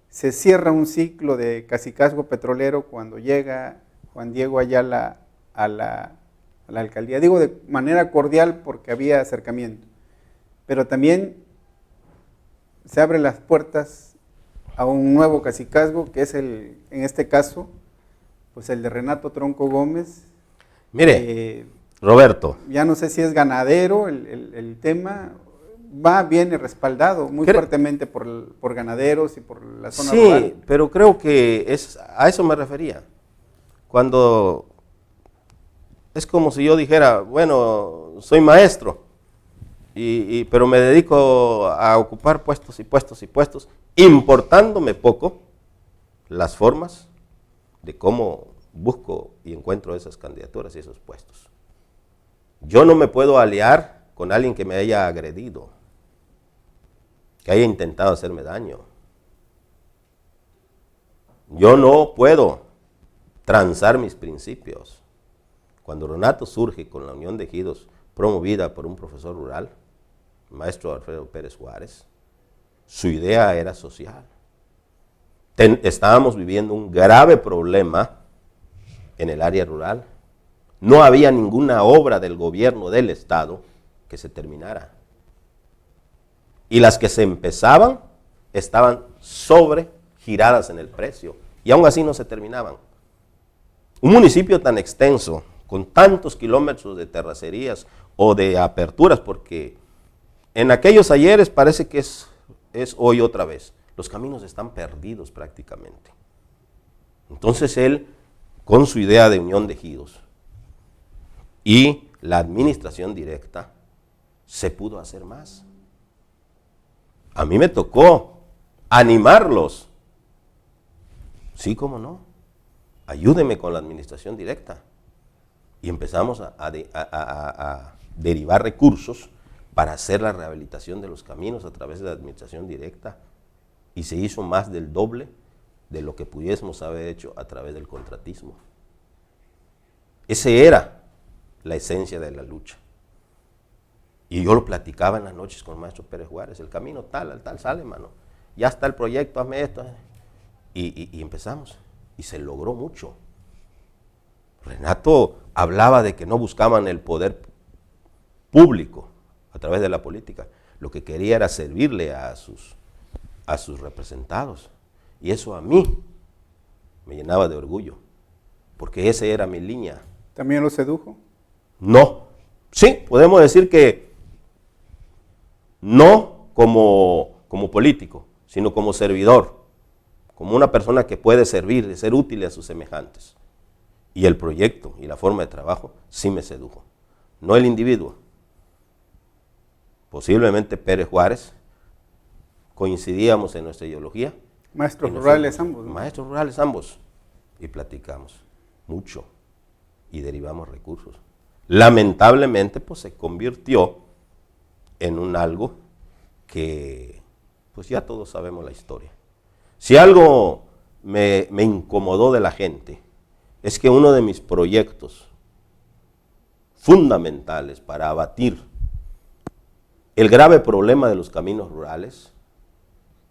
Speaker 1: se cierra un ciclo de cacicazgo petrolero cuando llega Juan Diego Ayala a la alcaldía. Digo de manera cordial porque había acercamiento, pero también se abren las puertas a un nuevo cacicazgo, que es en este caso, pues el de Renato Tronco Gómez.
Speaker 2: Mire, Roberto.
Speaker 1: Ya no sé si es ganadero el tema, viene respaldado muy fuertemente por ganaderos y por la zona rural.
Speaker 2: Sí, pero creo que a eso me refería. Cuando es como si yo dijera, bueno, soy maestro, pero me dedico a ocupar puestos y puestos y puestos, importándome poco las formas de cómo busco y encuentro esas candidaturas y esos puestos. Yo no me puedo aliar con alguien que me haya agredido, que haya intentado hacerme daño. Yo no puedo transar mis principios. Cuando Renato surge con la Unión de Ejidos, promovida por un profesor rural, el maestro Alfredo Pérez Juárez, su idea era social. Estábamos viviendo un grave problema en el área rural. No había ninguna obra del gobierno del Estado que se terminara. Y las que se empezaban estaban sobregiradas en el precio. Y aún así no se terminaban. Un municipio tan extenso, con tantos kilómetros de terracerías o de aperturas, porque en aquellos ayeres parece que es hoy otra vez. Los caminos están perdidos prácticamente. Entonces él, con su idea de unión de ejidos y la administración directa, se pudo hacer más. A mí me tocó animarlos. Sí, cómo no. Ayúdeme con la administración directa. Y empezamos a derivar recursos para hacer la rehabilitación de los caminos a través de la administración directa. Y se hizo más del doble de lo que pudiésemos haber hecho a través del contratismo. Esa era la esencia de la lucha. Y yo lo platicaba en las noches con el maestro Pérez Juárez, el camino tal, al tal, sale, mano. Ya está el proyecto, hazme esto. Y empezamos. Y se logró mucho. Renato hablaba de que no buscaban el poder público a través de la política. Lo que quería era servirle a sus representados. Y eso a mí me llenaba de orgullo, porque esa era mi línea.
Speaker 1: ¿También lo sedujo?
Speaker 2: No. Sí, podemos decir que no como político, sino como servidor, como una persona que puede servir, de ser útil a sus semejantes. Y el proyecto y la forma de trabajo sí me sedujo, no el individuo. Posiblemente Pérez Juárez, coincidíamos en nuestra ideología.
Speaker 1: Maestros rurales ambos, ¿no?
Speaker 2: Maestros rurales ambos. Y platicamos mucho y derivamos recursos. Lamentablemente, pues se convirtió en un algo que, pues ya todos sabemos la historia. Si algo me incomodó de la gente, es que uno de mis proyectos fundamentales para abatir el grave problema de los caminos rurales,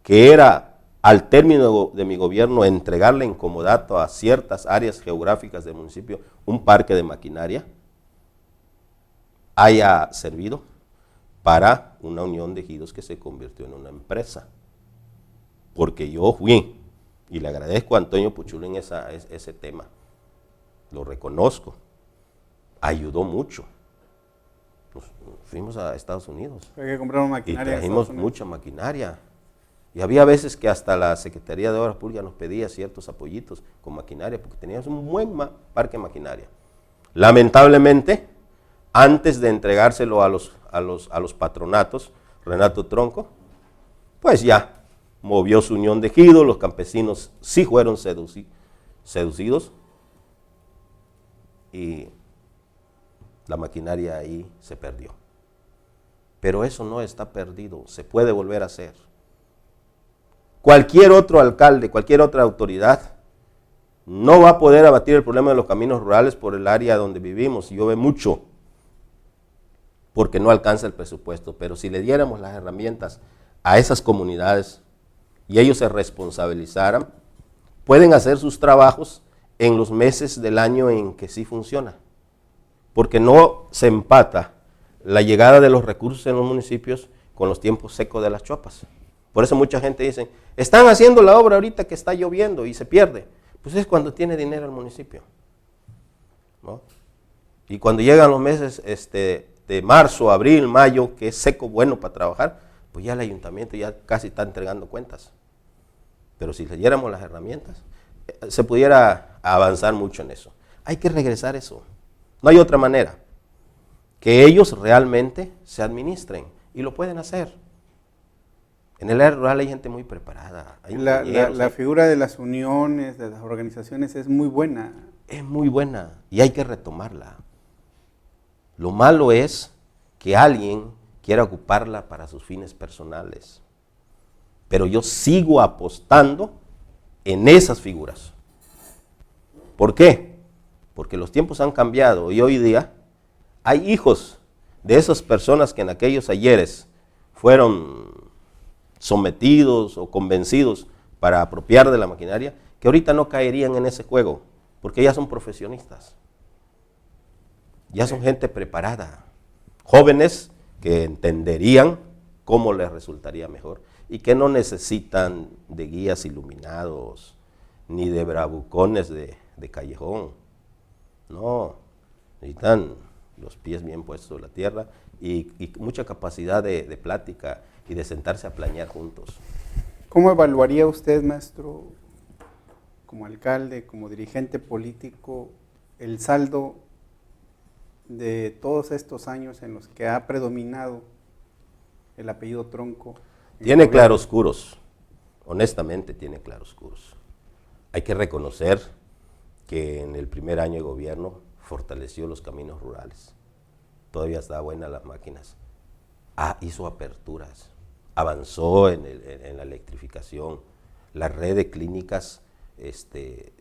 Speaker 2: que era al término de mi gobierno entregarle en comodato a ciertas áreas geográficas del municipio un parque de maquinaria, haya servido para una unión de ejidos que se convirtió en una empresa. Porque yo fui, y le agradezco a Antonio Puchulín ese tema, lo reconozco, ayudó mucho. Nos fuimos a Estados Unidos.
Speaker 1: Hay que comprar una maquinaria.
Speaker 2: Y trajimos mucha maquinaria. Y había veces que hasta la Secretaría de Obras Públicas nos pedía ciertos apoyitos con maquinaria, porque teníamos un buen parque de maquinaria. Lamentablemente, antes de entregárselo a los patronatos, Renato Tronco, pues ya movió su unión de ejidos, los campesinos sí fueron seducidos, y la maquinaria ahí se perdió. Pero eso no está perdido, se puede volver a hacer. Cualquier otro alcalde, cualquier otra autoridad no va a poder abatir el problema de los caminos rurales por el área donde vivimos. Llueve mucho porque no alcanza el presupuesto, pero si le diéramos las herramientas a esas comunidades y ellos se responsabilizaran, pueden hacer sus trabajos en los meses del año en que sí funciona, porque no se empata la llegada de los recursos en los municipios con los tiempos secos de las chopas. Por eso mucha gente dice, están haciendo la obra ahorita que está lloviendo y se pierde. Pues es cuando tiene dinero el municipio, ¿no? Y cuando llegan los meses de marzo, abril, mayo, que es seco, bueno para trabajar, pues ya el ayuntamiento ya casi está entregando cuentas. Pero si le diéramos las herramientas, se pudiera avanzar mucho en eso. Hay que regresar eso. No hay otra manera. Que ellos realmente se administren y lo pueden hacer. En el área rural hay gente muy preparada. Hay
Speaker 1: la figura de las uniones, de las organizaciones es muy buena.
Speaker 2: Es muy buena y hay que retomarla. Lo malo es que alguien quiera ocuparla para sus fines personales. Pero yo sigo apostando en esas figuras. ¿Por qué? Porque los tiempos han cambiado y hoy día hay hijos de esas personas que en aquellos ayeres fueron sometidos o convencidos para apropiar de la maquinaria, que ahorita no caerían en ese juego, porque ya son profesionistas, ya son gente preparada, jóvenes que entenderían cómo les resultaría mejor y que no necesitan de guías iluminados ni de bravucones de callejón, no, necesitan los pies bien puestos en la tierra y mucha capacidad de plática y de sentarse a planear juntos.
Speaker 1: ¿Cómo evaluaría usted, maestro, como alcalde, como dirigente político, el saldo de todos estos años en los que ha predominado el apellido Tronco
Speaker 2: Tiene claroscuros, honestamente tiene claroscuros. Hay que reconocer que en el primer año de gobierno fortaleció los caminos rurales. Todavía está buena las máquinas. Hizo aperturas, avanzó en la electrificación. La red de clínicas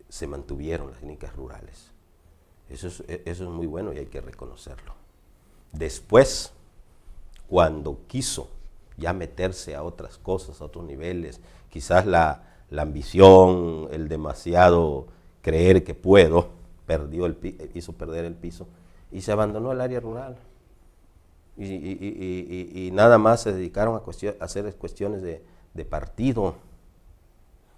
Speaker 2: se mantuvieron, las clínicas rurales. Eso es muy bueno y hay que reconocerlo. Después, cuando quiso ya meterse a otras cosas, a otros niveles, quizás la ambición, el demasiado creer que puedo, hizo perder el piso y se abandonó el área rural. Y nada más se dedicaron a hacer cuestiones de partido.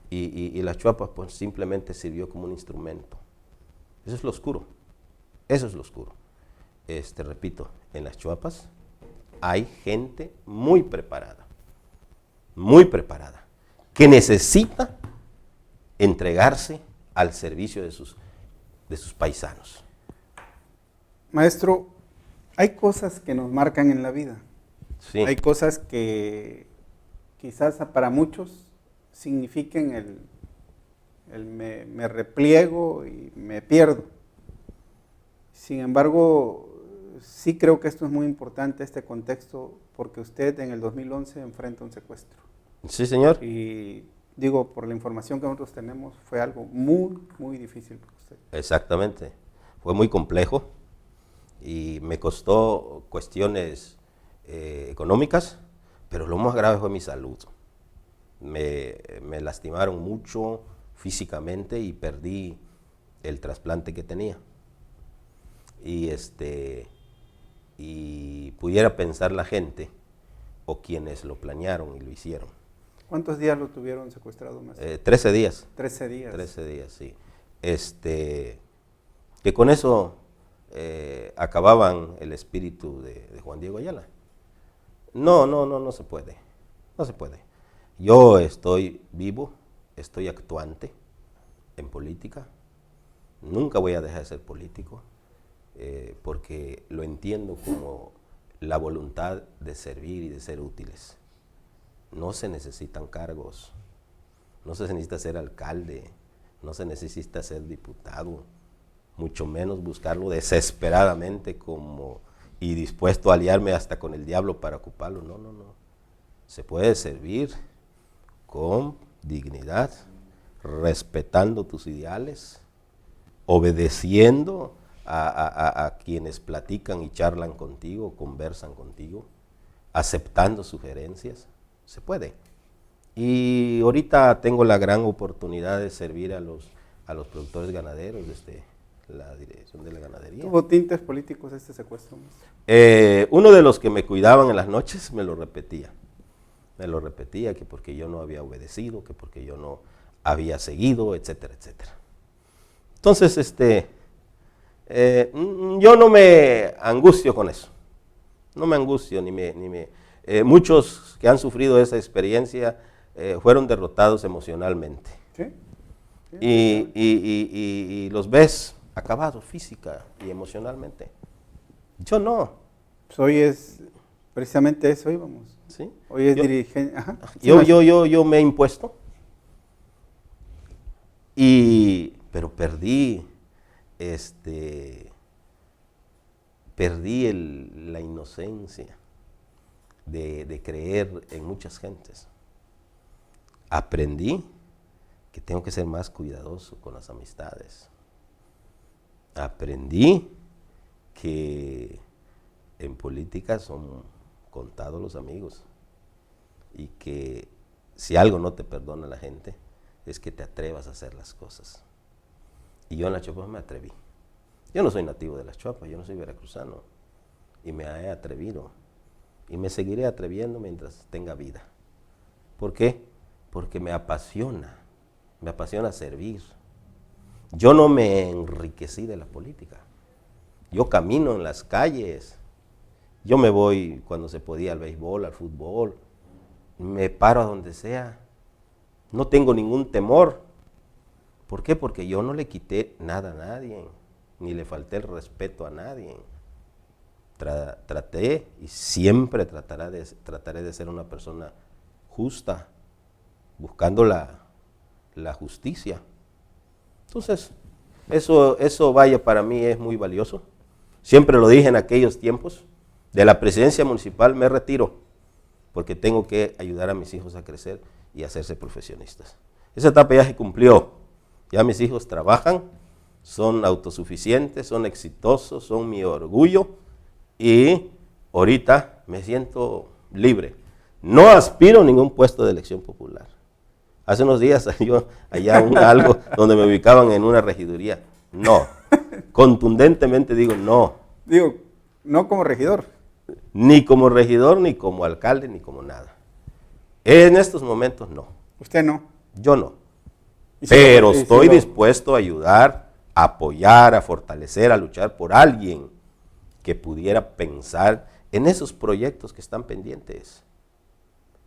Speaker 2: Y las Chuapas pues simplemente sirvió como un instrumento. Eso es lo oscuro. Eso es lo oscuro. Repito, en las Chuapas hay gente muy preparada, que necesita entregarse al servicio de sus paisanos.
Speaker 1: Maestro, hay cosas que nos marcan en la vida.
Speaker 2: Sí.
Speaker 1: Hay cosas que quizás para muchos signifiquen el me repliego y me pierdo. Sin embargo, sí creo que esto es muy importante, este contexto, porque usted en el 2011 enfrenta un secuestro.
Speaker 2: Sí, señor.
Speaker 1: Y digo, por la información que nosotros tenemos, fue algo muy, muy difícil para usted.
Speaker 2: Exactamente. Fue muy complejo y me costó cuestiones económicas, pero lo más grave fue mi salud. Me lastimaron mucho físicamente y perdí el trasplante que tenía. Y pudiera pensar la gente o quienes lo planearon y lo hicieron.
Speaker 1: ¿Cuántos días lo tuvieron secuestrado, maestro?
Speaker 2: 13 días.
Speaker 1: 13 días.
Speaker 2: 13 días, sí. Que con eso acababan el espíritu de Juan Diego Ayala. No se puede. No se puede. Yo estoy vivo, estoy actuante en política. Nunca voy a dejar de ser político. Porque lo entiendo como la voluntad de servir y de ser útiles. No se necesitan cargos, no se necesita ser alcalde, no se necesita ser diputado, mucho menos buscarlo desesperadamente y dispuesto a aliarme hasta con el diablo para ocuparlo. No. Se puede servir con dignidad, respetando tus ideales, obedeciendo a quienes platican y charlan contigo, conversan contigo, aceptando sugerencias. Se puede. Y ahorita tengo la gran oportunidad de servir a los productores ganaderos desde la dirección de la ganadería.
Speaker 1: ¿Tuvo tintes políticos este secuestro?
Speaker 2: Uno de los que me cuidaban en las noches me lo repetía. Que porque yo no había obedecido, que porque yo no había seguido, etcétera, etcétera. Entonces, yo no me angustio con eso. No me angustio muchos que han sufrido esa experiencia fueron derrotados emocionalmente.
Speaker 1: ¿Sí?
Speaker 2: Y los ves acabados física y emocionalmente. Yo no.
Speaker 1: Hoy es precisamente eso, íbamos.
Speaker 2: ¿Sí?
Speaker 1: Hoy es dirigente. Ajá. Sí,
Speaker 2: yo me he impuesto, pero perdí la inocencia de creer en muchas gentes. Aprendí que tengo que ser más cuidadoso con las amistades. Aprendí que en política son contados los amigos y que si algo no te perdona la gente es que te atrevas a hacer las cosas. Y yo en las Chuapas me atreví. Yo no soy nativo de las Chuapas, yo no soy veracruzano y me he atrevido y me seguiré atreviendo mientras tenga vida. ¿Por qué? Porque me apasiona servir. Yo no me enriquecí de la política. Yo camino en las calles. Yo me voy cuando se podía al béisbol, al fútbol. Me paro a donde sea. No tengo ningún temor. ¿Por qué? Porque yo no le quité nada a nadie, ni le falté el respeto a nadie. Traté y siempre trataré de ser una persona justa, buscando la justicia. Entonces, eso vaya, para mí es muy valioso. Siempre lo dije en aquellos tiempos, de la presidencia municipal me retiro, porque tengo que ayudar a mis hijos a crecer y a hacerse profesionistas. Esa etapa ya se cumplió, ya mis hijos trabajan, son autosuficientes, son exitosos, son mi orgullo y ahorita me siento libre. No aspiro a ningún puesto de elección popular. Hace unos días salió allá algo donde me ubicaban en una regiduría. No, contundentemente digo no.
Speaker 1: Digo, no como regidor.
Speaker 2: Ni como regidor, ni como alcalde, ni como nada. En estos momentos no.
Speaker 1: ¿Usted no?
Speaker 2: Yo no. Pero estoy dispuesto a ayudar, a apoyar, a fortalecer, a luchar por alguien que pudiera pensar en esos proyectos que están pendientes.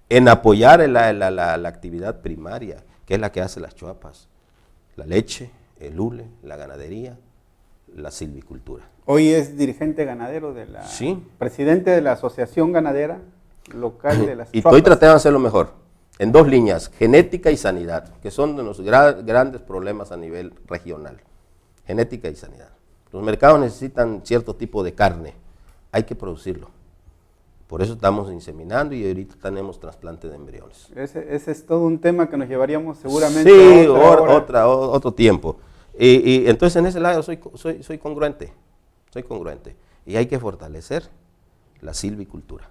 Speaker 2: En apoyar la actividad primaria, que es la que hace las chuapas. La leche, el hule, la ganadería, la silvicultura.
Speaker 1: Hoy es dirigente ganadero presidente de la Asociación Ganadera Local de las
Speaker 2: Y estoy tratando de hacerlo mejor, en dos líneas, genética y sanidad, que son de los grandes problemas a nivel regional. Genética y sanidad. Los mercados necesitan cierto tipo de carne, hay que producirlo. Por eso estamos inseminando y ahorita tenemos trasplante de embriones.
Speaker 1: Ese es todo un tema que nos llevaríamos seguramente
Speaker 2: sí, otro tiempo. Y entonces en ese lado soy congruente. Soy congruente. Y hay que fortalecer la silvicultura.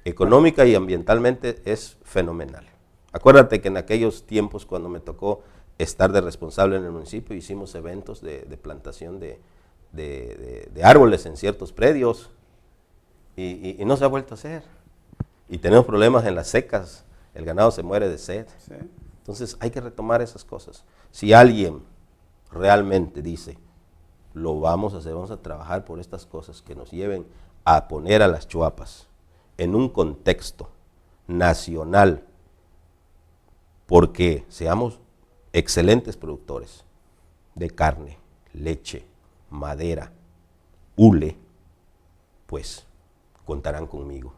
Speaker 2: Económica y ambientalmente es fenomenal. Acuérdate que en aquellos tiempos cuando me tocó estar de responsable en el municipio, hicimos eventos de plantación de árboles en ciertos predios y no se ha vuelto a hacer. Y tenemos problemas en las secas, el ganado se muere de sed. Sí. Entonces hay que retomar esas cosas. Si alguien realmente dice, lo vamos a hacer, vamos a trabajar por estas cosas que nos lleven a poner a las chuapas en un contexto nacional, porque seamos excelentes productores de carne, leche, madera, hule, pues contarán conmigo.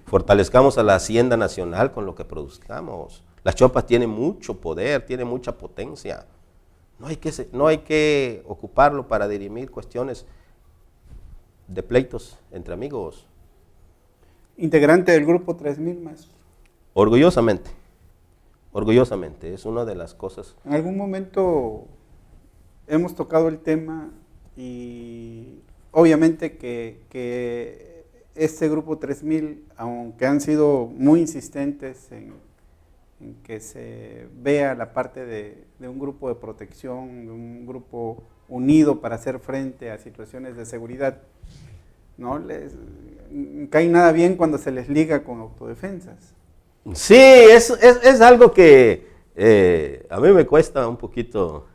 Speaker 2: Fortalezcamos a la Hacienda Nacional con lo que produzcamos. Las chuapas tienen mucho poder, tienen mucha potencia. No hay que ocuparlo para dirimir cuestiones de pleitos entre amigos.
Speaker 1: Integrante del grupo 3000 más.
Speaker 2: Orgullosamente, es una de las cosas.
Speaker 1: En algún momento hemos tocado el tema y obviamente que este grupo 3000, aunque han sido muy insistentes en que se vea la parte de un grupo de protección, de un grupo unido para hacer frente a situaciones de seguridad, no les cae nada bien cuando se les liga con autodefensas.
Speaker 2: Sí, es algo que a mí me cuesta un poquito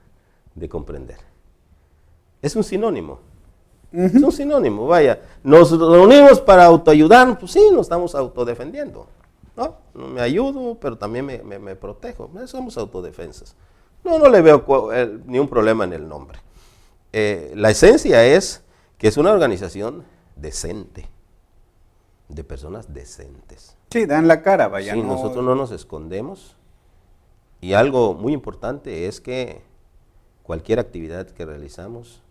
Speaker 2: de comprender. Es un sinónimo. Es un sinónimo, vaya. Nos reunimos para autoayudar, pues sí, nos estamos autodefendiendo. ¿No? Me ayudo, pero también me protejo. Somos autodefensas. No le veo ni un problema en el nombre. La esencia es que es una organización decente, de personas decentes.
Speaker 1: Sí, dan la cara, vaya.
Speaker 2: Sí, nosotros no nos escondemos. Y algo muy importante es que cualquier actividad que realizamos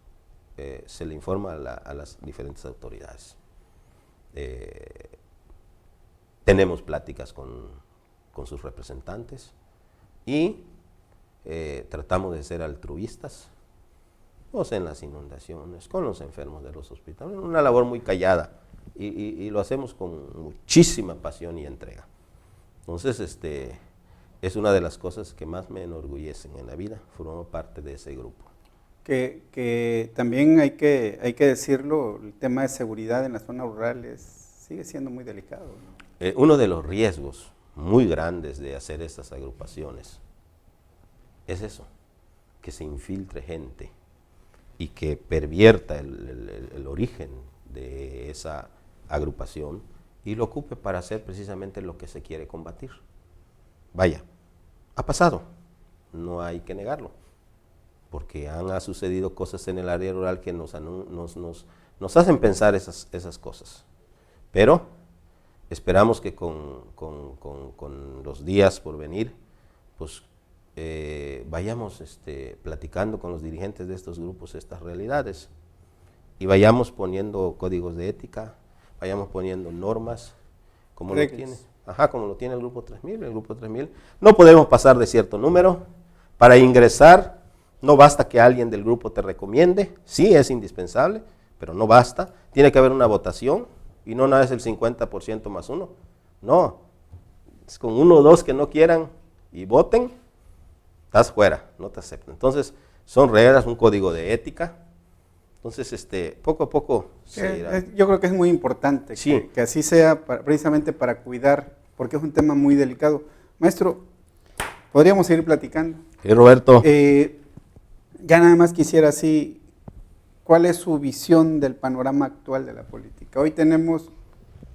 Speaker 2: se le informa a las diferentes autoridades. Tenemos pláticas con sus representantes y tratamos de ser altruistas, pues en las inundaciones, con los enfermos de los hospitales, una labor muy callada y lo hacemos con muchísima pasión y entrega. Entonces, es una de las cosas que más me enorgullecen en la vida, formo parte de ese grupo.
Speaker 1: Que también hay que decirlo, el tema de seguridad en las zonas rurales sigue siendo muy delicado, ¿no?
Speaker 2: Uno de los riesgos muy grandes de hacer estas agrupaciones es eso, que se infiltre gente y que pervierta el origen de esa agrupación y lo ocupe para hacer precisamente lo que se quiere combatir. Vaya, ha pasado, no hay que negarlo, porque han sucedido cosas en el área rural que nos hacen pensar esas cosas. Pero esperamos que con los días por venir, pues vayamos platicando con los dirigentes de estos grupos estas realidades y vayamos poniendo códigos de ética, vayamos poniendo normas, como lo tiene, como lo tiene el Grupo 3000. El Grupo 3000 no podemos pasar de cierto número. Para ingresar no basta que alguien del grupo te recomiende, sí es indispensable, pero no basta, tiene que haber una votación y no nada es el 50% más uno, no, es con uno o dos que no quieran y voten, estás fuera, no te aceptan. Entonces son reglas, un código de ética. Entonces, poco a poco se irá.
Speaker 1: Yo creo que es muy importante
Speaker 2: sí.
Speaker 1: que así sea, precisamente para cuidar, porque es un tema muy delicado. Maestro, podríamos seguir platicando.
Speaker 2: Sí, Roberto.
Speaker 1: Ya nada más quisiera así, ¿cuál es su visión del panorama actual de la política? Hoy tenemos,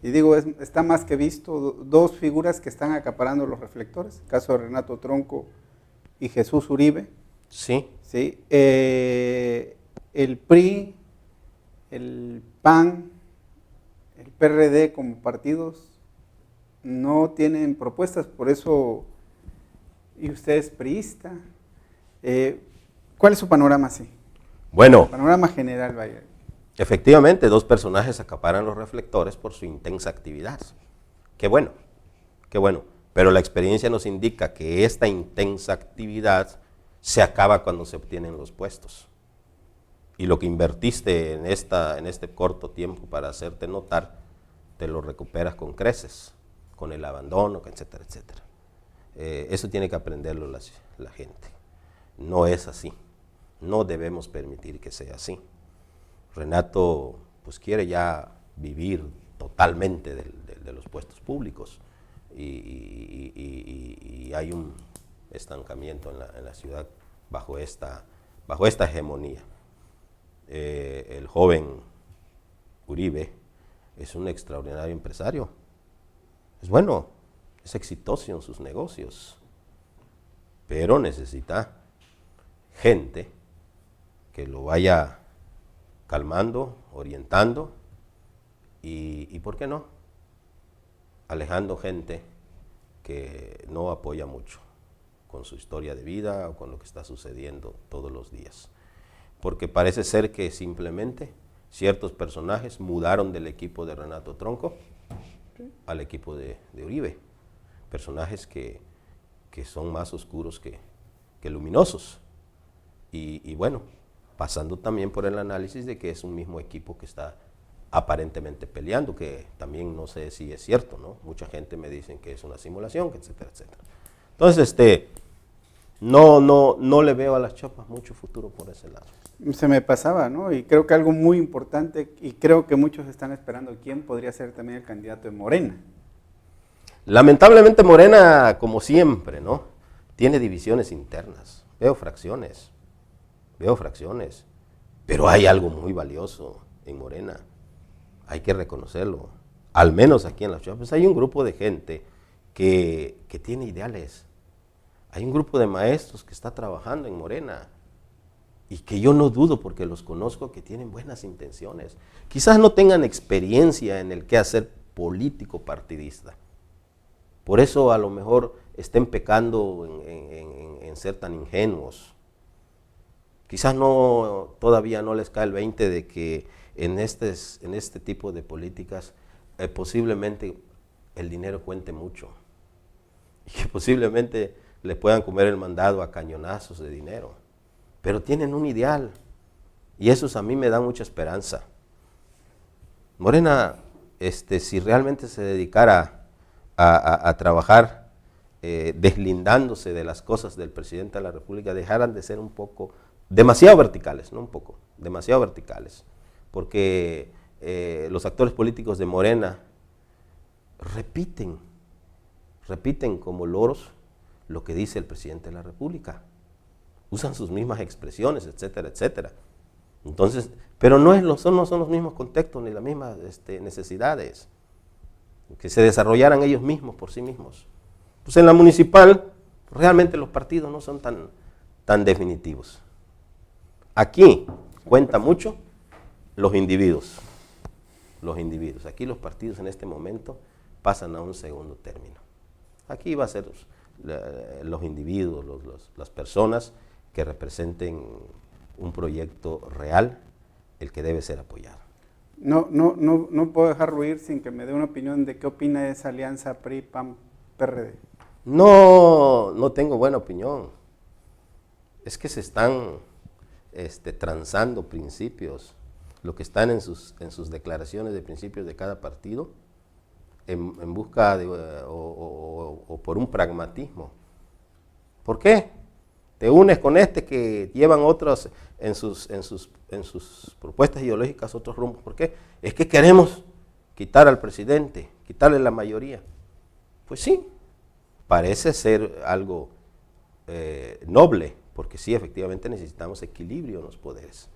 Speaker 1: y digo, está más que visto, dos figuras que están acaparando los reflectores, el caso de Renato Tronco y Jesús Uribe.
Speaker 2: Sí.
Speaker 1: ¿Sí? El PRI, el PAN, el PRD como partidos no tienen propuestas, por eso, y usted es priista. ¿Cuál es su panorama así?
Speaker 2: Bueno.
Speaker 1: El panorama general, vaya.
Speaker 2: Efectivamente, dos personajes acaparan los reflectores por su intensa actividad. Qué bueno, qué bueno. Pero la experiencia nos indica que esta intensa actividad se acaba cuando se obtienen los puestos. Y lo que invertiste en este corto tiempo para hacerte notar, te lo recuperas con creces, con el abandono, etcétera, etcétera. Eso tiene que aprenderlo la gente. No es así. No debemos permitir que sea así. Renato pues quiere ya vivir totalmente de los puestos públicos y hay un estancamiento en la ciudad bajo esta hegemonía. El joven Uribe es un extraordinario empresario, es bueno, es exitoso en sus negocios, pero necesita gente que lo vaya calmando, orientando y ¿por qué no? Alejando gente que no apoya mucho con su historia de vida o con lo que está sucediendo todos los días. Porque parece ser que simplemente ciertos personajes mudaron del equipo de Renato Tronco al equipo de Uribe. Personajes que son más oscuros que luminosos. Y bueno, pasando también por el análisis de que es un mismo equipo que está aparentemente peleando, que también no sé si es cierto, ¿no? Mucha gente me dice que es una simulación, etcétera, etcétera. Entonces, no le veo a las Chopas mucho futuro por ese lado.
Speaker 1: Se me pasaba, ¿no? Y creo que algo muy importante, y creo que muchos están esperando quién podría ser también el candidato de Morena.
Speaker 2: Lamentablemente Morena, como siempre, ¿no? Tiene divisiones internas. Veo fracciones, pero hay algo muy valioso en Morena. Hay que reconocerlo. Al menos aquí en las Chopas hay un grupo de gente que tiene ideales. Hay un grupo de maestros que está trabajando en Morena y que yo no dudo, porque los conozco, que tienen buenas intenciones. Quizás no tengan experiencia en el quehacer político partidista. Por eso a lo mejor estén pecando en ser tan ingenuos. Quizás todavía no les cae el 20 de que en este tipo de políticas posiblemente el dinero cuente mucho y que posiblemente les puedan comer el mandado a cañonazos de dinero, pero tienen un ideal y esos a mí me dan mucha esperanza. Morena, si realmente se dedicara a trabajar deslindándose de las cosas del presidente de la República, dejaran de ser demasiado verticales, no un poco, demasiado verticales, porque los actores políticos de Morena repiten como loros lo que dice el presidente de la República, usan sus mismas expresiones, etcétera, etcétera. Entonces, pero no son los mismos contextos ni las mismas necesidades que se desarrollaran ellos mismos por sí mismos. Pues en la municipal realmente los partidos no son tan definitivos. Aquí cuenta mucho los individuos. Aquí los partidos en este momento pasan a un segundo término. Aquí va a ser los individuos, las personas que representen un proyecto real el que debe ser apoyado.
Speaker 1: No puedo dejarlo ir sin que me dé una opinión de qué opina de esa alianza PRI-PAN-PRD.
Speaker 2: No tengo buena opinión. Es que se están transando principios, lo que están en sus declaraciones de principios de cada partido, en busca de, o por un pragmatismo. ¿Por qué? Te unes con que llevan otros en sus propuestas ideológicas otros rumbos. ¿Por qué? Es que queremos quitar al presidente, quitarle la mayoría. Pues sí, parece ser algo noble, porque sí, efectivamente necesitamos equilibrio en los poderes.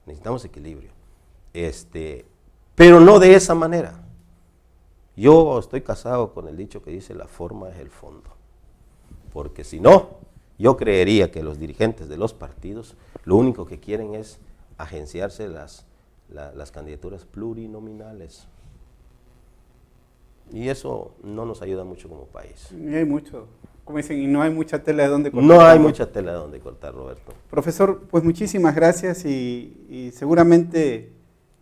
Speaker 2: Necesitamos equilibrio. Pero no de esa manera. Yo estoy casado con el dicho que dice la forma es el fondo. Porque si no, yo creería que los dirigentes de los partidos lo único que quieren es agenciarse las candidaturas plurinominales. Y eso no nos ayuda mucho como país.
Speaker 1: Y hay mucho, como dicen, y no hay mucha tela de donde
Speaker 2: cortar. No hay mucha tela de donde cortar, Roberto.
Speaker 1: Profesor, pues muchísimas gracias y seguramente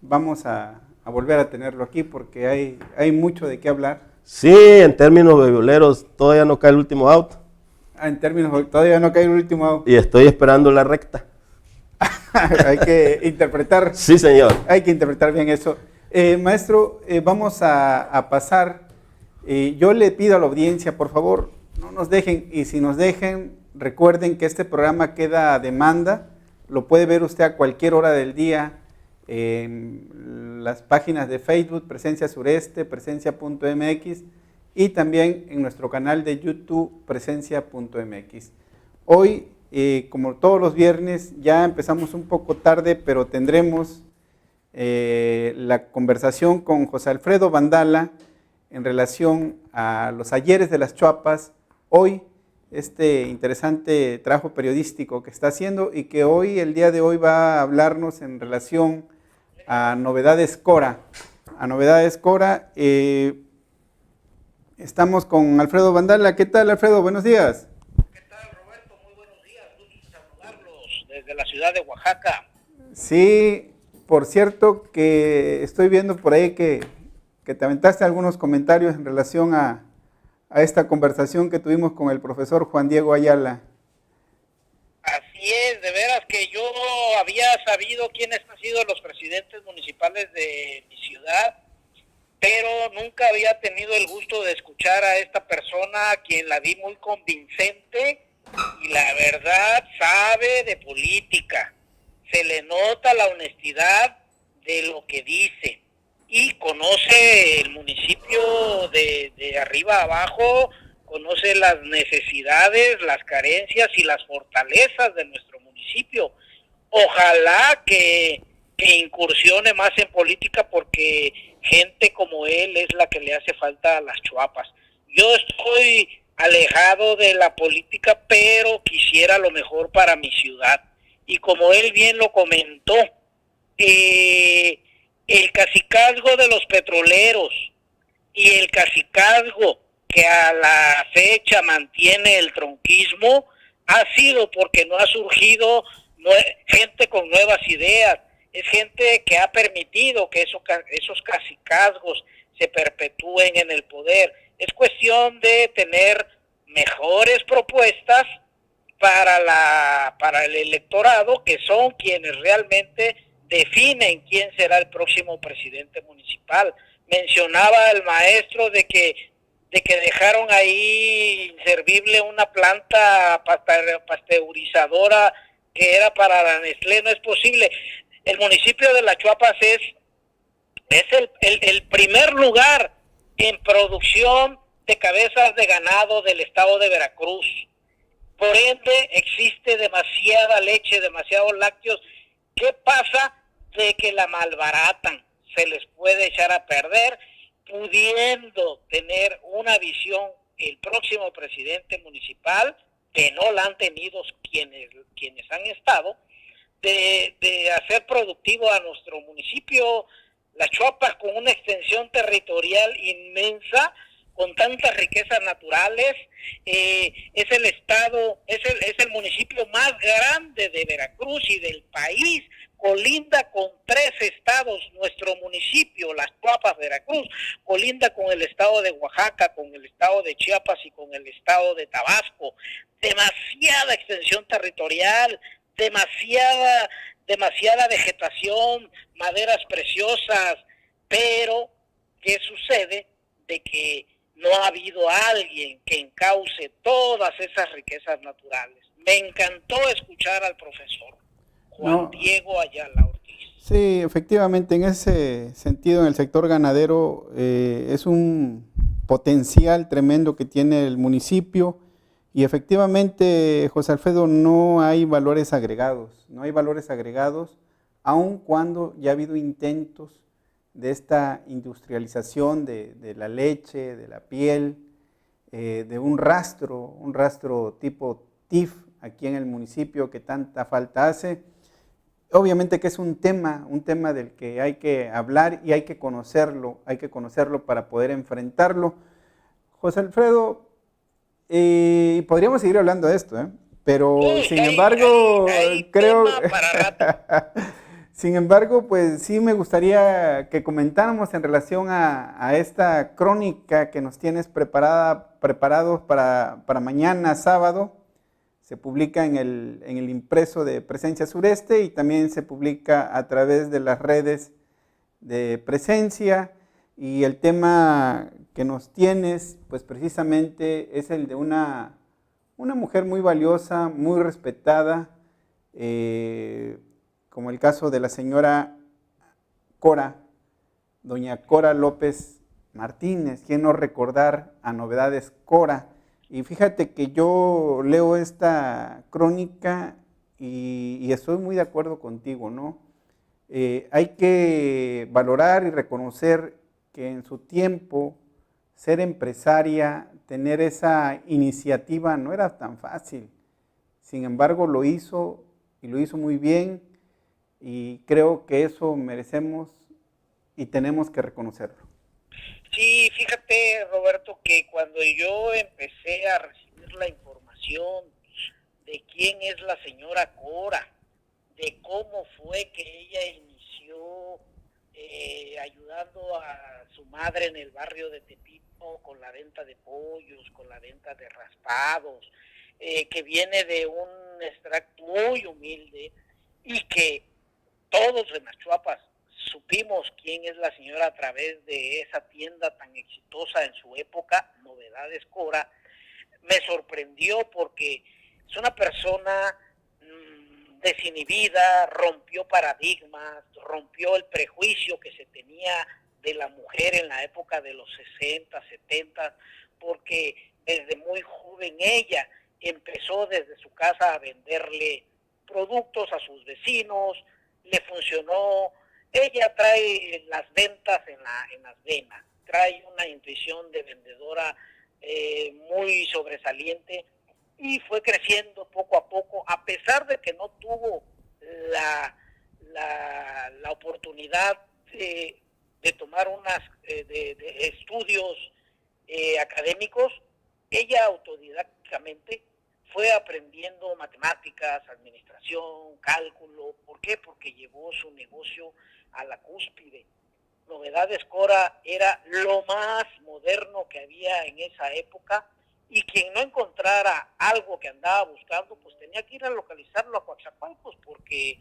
Speaker 1: vamos a volver a tenerlo aquí porque hay mucho de qué hablar.
Speaker 2: Sí, en términos bebioleros, todavía no cae el último out.
Speaker 1: En términos, todavía no cae el último out.
Speaker 2: Y estoy esperando la recta.
Speaker 1: Hay que interpretar.
Speaker 2: Sí, señor.
Speaker 1: Hay que interpretar bien eso. Maestro, vamos a pasar. Yo le pido a la audiencia, por favor, no nos dejen, y si nos dejen, recuerden que este programa queda a demanda. Lo puede ver usted a cualquier hora del día en las páginas de Facebook, Presencia Sureste, presencia.mx, y también en nuestro canal de YouTube, presencia.mx. Hoy, como todos los viernes, ya empezamos un poco tarde, pero tendremos la conversación con José Alfredo Vandala en relación a los ayeres de las Chuapas. Hoy, este interesante trabajo periodístico que está haciendo y que hoy, el día de hoy, va a hablarnos en relación a Novedades Cora. Estamos con Alfredo Vandala. ¿Qué tal, Alfredo? Buenos días.
Speaker 3: ¿Qué tal, Roberto? Muy buenos días. Gusto saludarlos desde la ciudad de Oaxaca.
Speaker 1: Sí, por cierto que estoy viendo por ahí que te aventaste algunos comentarios en relación a esta conversación que tuvimos con el profesor Juan Diego Ayala.
Speaker 3: Así es, de veras que yo había sabido quiénes han sido los presidentes municipales de mi ciudad, pero nunca había tenido el gusto de escuchar a esta persona, a quien la vi muy convincente y la verdad sabe de política. Se le nota la honestidad de lo que dice y conoce el municipio de arriba a abajo, conoce las necesidades, las carencias y las fortalezas de nuestro municipio. Ojalá que incursione más en política porque gente como él es la que le hace falta a las Chuapas. Yo estoy alejado de la política, pero quisiera lo mejor para mi ciudad. Y como él bien lo comentó, el cacicazgo de los petroleros y el cacicazgo que a la fecha mantiene el tronquismo ha sido porque no ha surgido gente con nuevas ideas. Es gente que ha permitido que esos cacicazgos se perpetúen en el poder. Es cuestión de tener mejores propuestas para el electorado, que son quienes realmente definen quién será el próximo presidente municipal. Mencionaba el maestro de que dejaron ahí inservible una planta pasteurizadora que era para la Nestlé. No es posible. El municipio de Las Chuapas es el primer lugar en producción de cabezas de ganado del estado de Veracruz. Por ende, existe demasiada leche, demasiados lácteos. ¿Qué pasa? De que la malbaratan, se les puede echar a perder, pudiendo tener una visión el próximo presidente municipal, que no la han tenido quienes han estado, de hacer productivo a nuestro municipio. Las Chuapas, con una extensión territorial inmensa, con tantas riquezas naturales, es el estado, es el municipio más grande de Veracruz y del país, colinda con 3 estados, nuestro municipio, Las Tuapas, Veracruz, colinda con el estado de Oaxaca, con el estado de Chiapas y con el estado de Tabasco. Demasiada extensión territorial, demasiada vegetación, maderas preciosas, pero ¿qué sucede? De que no ha habido alguien que encauce todas esas riquezas naturales. Me encantó escuchar al profesor Juan Diego Ayala Ortiz.
Speaker 1: Sí, efectivamente, en ese sentido, en el sector ganadero, es un potencial tremendo que tiene el municipio y efectivamente, José Alfredo, no hay valores agregados, aun cuando ya ha habido intentos de esta industrialización de la leche, de la piel, de un rastro tipo TIF aquí en el municipio que tanta falta hace. Obviamente que es un tema del que hay que hablar y hay que conocerlo para poder enfrentarlo. José Alfredo, podríamos seguir hablando de esto, pero
Speaker 3: sí,
Speaker 1: sin embargo, creo...
Speaker 3: tema para rato.
Speaker 1: Sin embargo, pues sí me gustaría que comentáramos en relación a esta crónica que nos tienes preparados para mañana sábado. Se publica en el impreso de Presencia Sureste y también se publica a través de las redes de Presencia. Y el tema que nos tienes, pues precisamente es el de una mujer muy valiosa, muy respetada, como el caso de la señora Cora, doña Cora López Martínez. ¿Quién no recordar a Novedades Cora? Y fíjate que yo leo esta crónica y estoy muy de acuerdo contigo, ¿no? Hay que valorar y reconocer que en su tiempo ser empresaria, tener esa iniciativa no era tan fácil. Sin embargo, lo hizo y lo hizo muy bien y creo que eso merecemos y tenemos que reconocerlo.
Speaker 3: Sí, fíjate, Roberto, que cuando yo empecé a recibir la información de quién es la señora Cora, de cómo fue que ella inició ayudando a su madre en el barrio de Tepito con la venta de pollos, con la venta de raspados, que viene de un extracto muy humilde y que todos en las Chuapas supimos quién es la señora a través de esa tienda tan exitosa en su época, Novedades Cora. Me sorprendió porque es una persona desinhibida, rompió paradigmas, rompió el prejuicio que se tenía de la mujer en la época de los 60, 70, porque desde muy joven ella empezó desde su casa a venderle productos a sus vecinos, le funcionó. Ella trae las ventas en las venas, trae una intuición de vendedora muy sobresaliente y fue creciendo poco a poco, a pesar de que no tuvo la oportunidad de tomar de estudios académicos. Ella autodidácticamente fue aprendiendo matemáticas, administración, cálculo. ¿Por qué? Porque llevó su negocio a la cúspide. Novedades Cora era lo más moderno que había en esa época y quien no encontrara algo que andaba buscando, pues tenía que ir a localizarlo a Coatzacoalcos porque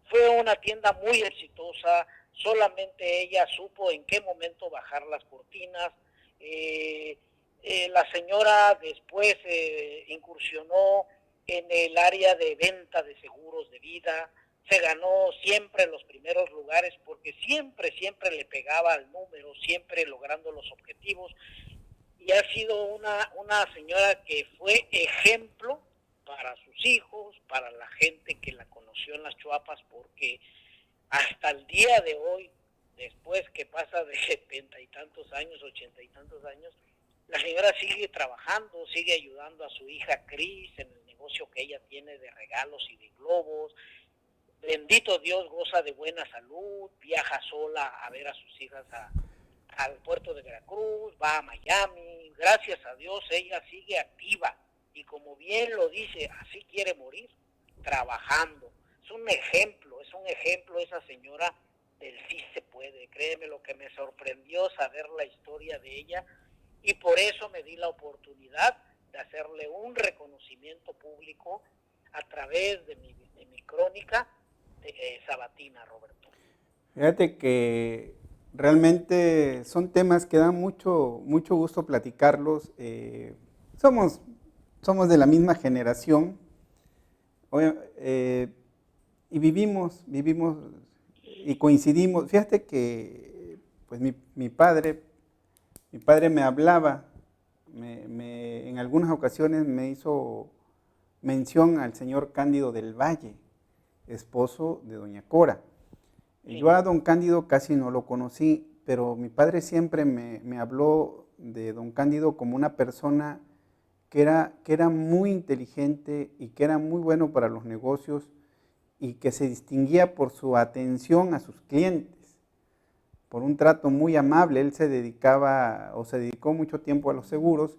Speaker 3: fue una tienda muy exitosa. Solamente ella supo en qué momento bajar las cortinas. La señora después incursionó en el área de venta de seguros de vida, se ganó siempre los primeros lugares porque siempre le pegaba al número, siempre logrando los objetivos, y ha sido una señora que fue ejemplo para sus hijos, para la gente que la conoció en las Chuapas, porque hasta el día de hoy, después que pasa de 70 y tantos años, 80 y tantos años, la señora sigue trabajando, sigue ayudando a su hija Cris en el negocio que ella tiene de regalos y de globos. Bendito Dios, goza de buena salud, viaja sola a ver a sus hijas a al puerto de Veracruz, va a Miami, gracias a Dios ella sigue activa y como bien lo dice, así quiere morir, trabajando. Es un ejemplo esa señora del sí se puede. Créeme lo que me sorprendió saber la historia de ella y por eso me di la oportunidad de hacerle un reconocimiento público a través de mi crónica sabatina, Roberto.
Speaker 1: Fíjate que realmente son temas que dan mucho gusto platicarlos. Somos de la misma generación y vivimos y coincidimos. Fíjate que pues mi padre me hablaba, en algunas ocasiones me hizo mención al señor Cándido del Valle, esposo de doña Cora. Yo a don Cándido casi no lo conocí, pero mi padre siempre me habló de don Cándido como una persona que era muy inteligente y que era muy bueno para los negocios y que se distinguía por su atención a sus clientes, por un trato muy amable. Él se dedicó mucho tiempo a los seguros.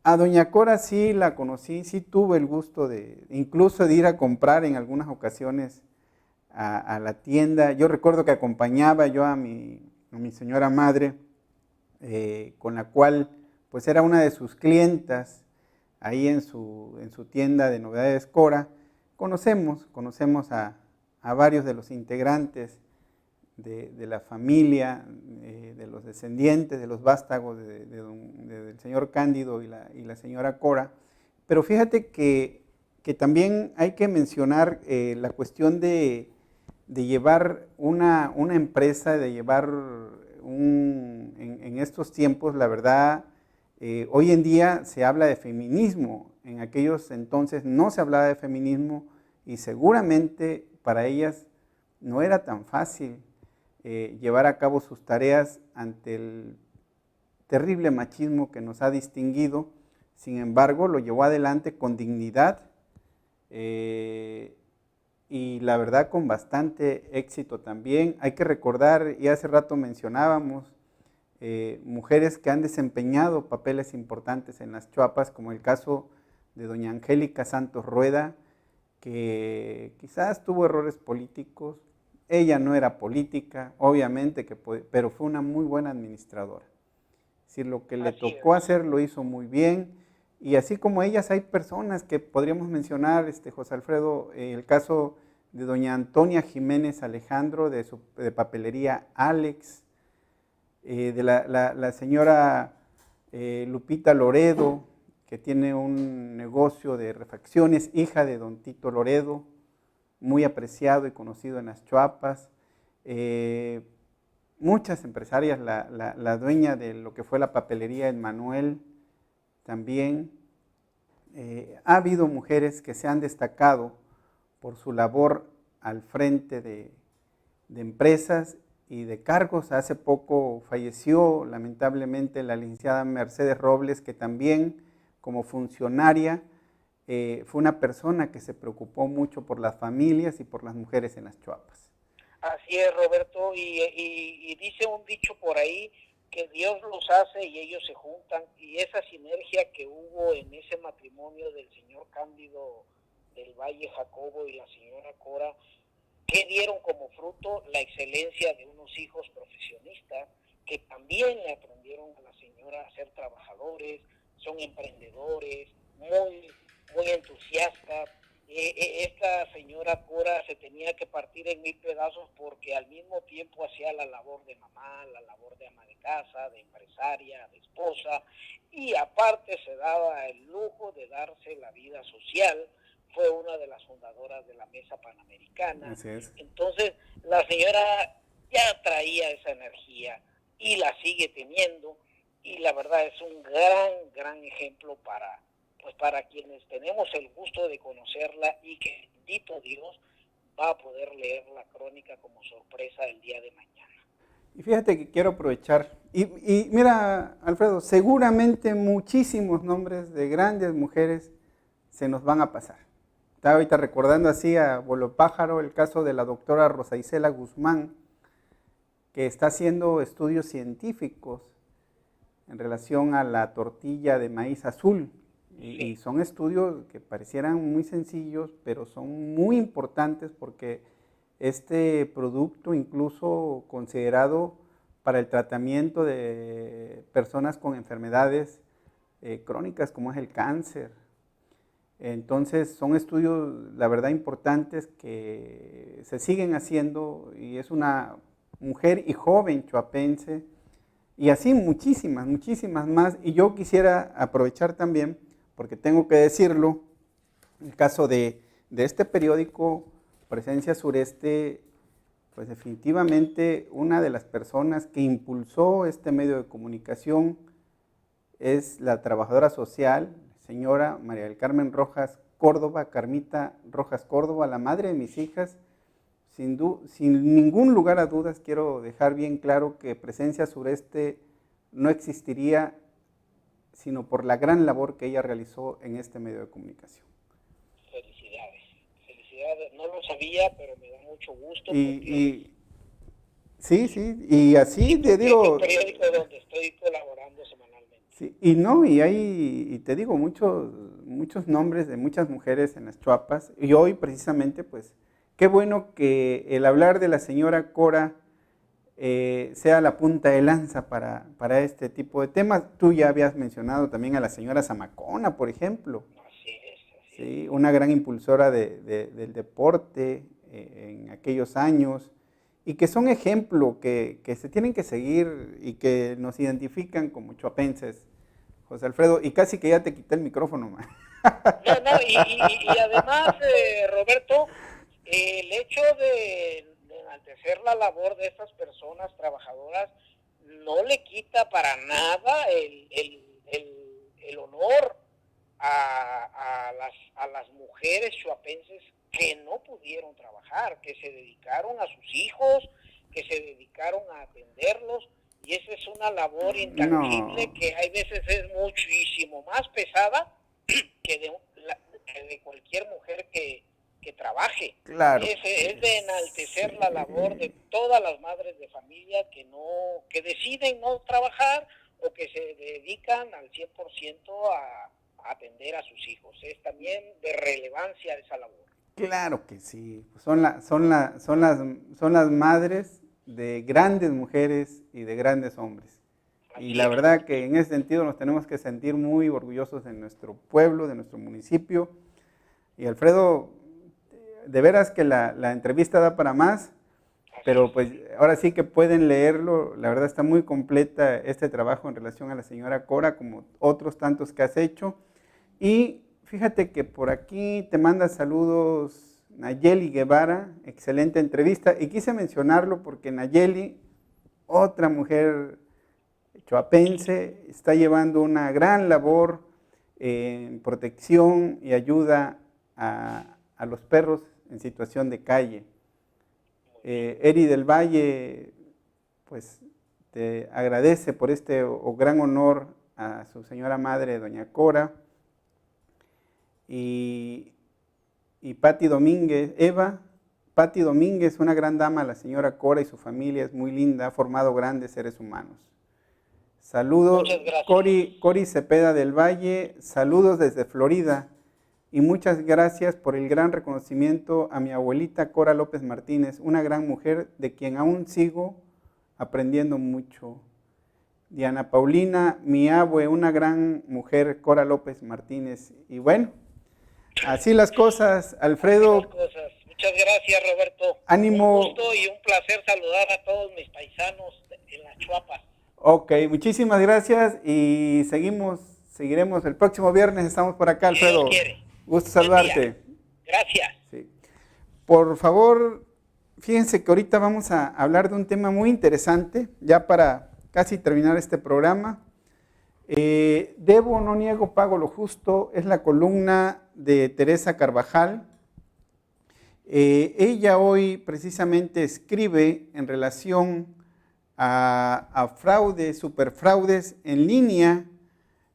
Speaker 1: A doña Cora sí la conocí, sí tuve el gusto incluso de ir a comprar en algunas ocasiones a la tienda. Yo recuerdo que acompañaba yo a mi señora madre, con la cual pues era una de sus clientas ahí en su tienda de novedades Cora. Conocemos a varios de los integrantes de la familia, de los descendientes, de los vástagos del señor Cándido y la señora Cora. Pero fíjate que también hay que mencionar la cuestión de llevar una empresa, de llevar en estos tiempos, la verdad, hoy en día se habla de feminismo. En aquellos entonces no se hablaba de feminismo y seguramente para ellas no era tan fácil llevar a cabo sus tareas ante el terrible machismo que nos ha distinguido. Sin embargo, lo llevó adelante con dignidad y la verdad con bastante éxito también. Hay que recordar, y hace rato mencionábamos, mujeres que han desempeñado papeles importantes en las Chuapas, como el caso de doña Angélica Santos Rueda, que quizás tuvo errores políticos. Ella no era política, obviamente, pero fue una muy buena administradora. Es decir, lo que le tocó hacer lo hizo muy bien. Y así como ellas hay personas que podríamos mencionar, José Alfredo, el caso de doña Antonia Jiménez Alejandro, de papelería Alex, de la señora Lupita Loredo, que tiene un negocio de refacciones, hija de don Tito Loredo, muy apreciado y conocido en las Chuapas. Muchas empresarias, la dueña de lo que fue la papelería Emmanuel también. Ha habido mujeres que se han destacado por su labor al frente de empresas y de cargos. Hace poco falleció lamentablemente la licenciada Mercedes Robles, que también como funcionaria fue una persona que se preocupó mucho por las familias y por las mujeres en las Chuapas.
Speaker 3: Así es, Roberto, y dice un dicho por ahí que Dios los hace y ellos se juntan, y esa sinergia que hubo en ese matrimonio del señor Cándido del Valle Jacobo y la señora Cora, que dieron como fruto la excelencia de unos hijos profesionistas que también le aprendieron a la señora a ser trabajadores, son emprendedores, muy entusiastas. Esta señora Cora se tenía que partir en 1000 pedazos porque al mismo tiempo hacía la labor de mamá, la labor de ama de casa, de empresaria, de esposa, y aparte se daba el lujo de darse la vida social. Fue una de las fundadoras de la Mesa Panamericana.
Speaker 1: Así es.
Speaker 3: Entonces la señora ya traía esa energía y la sigue teniendo, y la verdad es un gran ejemplo para quienes tenemos el gusto de conocerla, y que bendito Dios va a poder leer la crónica como sorpresa el día de mañana.
Speaker 1: Y fíjate que quiero aprovechar, y mira, Alfredo, seguramente muchísimos nombres de grandes mujeres se nos van a pasar. Estaba ahorita recordando así a vuelo pájaro el caso de la doctora Rosa Isela Guzmán, que está haciendo estudios científicos en relación a la tortilla de maíz azul. Y son estudios que parecieran muy sencillos, pero son muy importantes porque este producto, incluso considerado para el tratamiento de personas con enfermedades crónicas como es el cáncer. Entonces son estudios, la verdad, importantes que se siguen haciendo, y es una mujer y joven chiapense, y así muchísimas, muchísimas más. Y yo quisiera aprovechar también, porque tengo que decirlo, el caso de este periódico, Presencia Sureste, pues definitivamente una de las personas que impulsó este medio de comunicación es la trabajadora social, señora María del Carmen Rojas Córdoba, Carmita Rojas Córdoba, la madre de mis hijas. Sin ningún lugar a dudas quiero dejar bien claro que Presencia Sureste no existiría sino por la gran labor que ella realizó en este medio de comunicación.
Speaker 3: Felicidades, felicidades. No lo sabía, pero me da mucho gusto.
Speaker 1: Sí, y así te digo...
Speaker 3: Es un periódico donde estoy colaborando semanalmente.
Speaker 1: Sí, y te digo, muchos nombres de muchas mujeres en las Chuapas, y hoy precisamente, pues, qué bueno que el hablar de la señora Cora sea la punta de lanza para este tipo de temas. Tú ya habías mencionado también a la señora Zamacona, por ejemplo.
Speaker 3: Así es.
Speaker 1: Sí, una gran impulsora del deporte en aquellos años, y que son ejemplo que se tienen que seguir y que nos identifican como chuapenses, José Alfredo, y casi que ya te quité el micrófono.
Speaker 3: No, y además, Roberto, el hecho de enaltecer la labor de estas personas trabajadoras no le quita para nada el honor a las mujeres chuapenses que no pudieron trabajar, que se dedicaron a sus hijos, que se dedicaron a atenderlos, y esa es una labor intangible que hay veces es muchísimo más pesada que de cualquier mujer que trabaje.
Speaker 1: Claro.
Speaker 3: Es de enaltecer la labor de todas las madres de familia que deciden no trabajar o que se dedican al 100% a atender a sus hijos. Es también de relevancia esa labor.
Speaker 1: Claro que sí, son las madres de grandes mujeres y de grandes hombres. Y la verdad que en ese sentido nos tenemos que sentir muy orgullosos de nuestro pueblo, de nuestro municipio. Y Alfredo, de veras que la entrevista da para más, pero pues ahora sí que pueden leerlo. La verdad está muy completa este trabajo en relación a la señora Cora, como otros tantos que has hecho. Y fíjate que por aquí te manda saludos Nayeli Guevara, excelente entrevista. Y quise mencionarlo porque Nayeli, otra mujer chuapense, está llevando una gran labor en protección y ayuda a los perros en situación de calle. Eri del Valle, pues te agradece por este gran honor a su señora madre, doña Cora. Y Pati Domínguez, Pati Domínguez, una gran dama, la señora Cora y su familia, es muy linda, ha formado grandes seres humanos. Saludos, Cori Cepeda del Valle, saludos desde Florida, y muchas gracias por el gran reconocimiento a mi abuelita Cora López Martínez, una gran mujer de quien aún sigo aprendiendo mucho. Diana Paulina, mi abue, una gran mujer, Cora López Martínez. Y bueno, así las cosas, Alfredo.
Speaker 3: Así las cosas. Muchas gracias, Roberto.
Speaker 1: Ánimo.
Speaker 3: Un gusto y un placer saludar a todos mis paisanos en las Chuapas.
Speaker 1: Ok, muchísimas gracias y seguiremos el próximo viernes, estamos por acá, Alfredo.
Speaker 3: Si Dios quiere.
Speaker 1: Gusto saludarte.
Speaker 3: Gracias.
Speaker 1: Sí. Por favor, fíjense que ahorita vamos a hablar de un tema muy interesante, ya para casi terminar este programa. Debo, no niego, pago lo justo, es la columna de Teresa Carvajal. Ella hoy precisamente escribe en relación a fraudes, superfraudes en línea,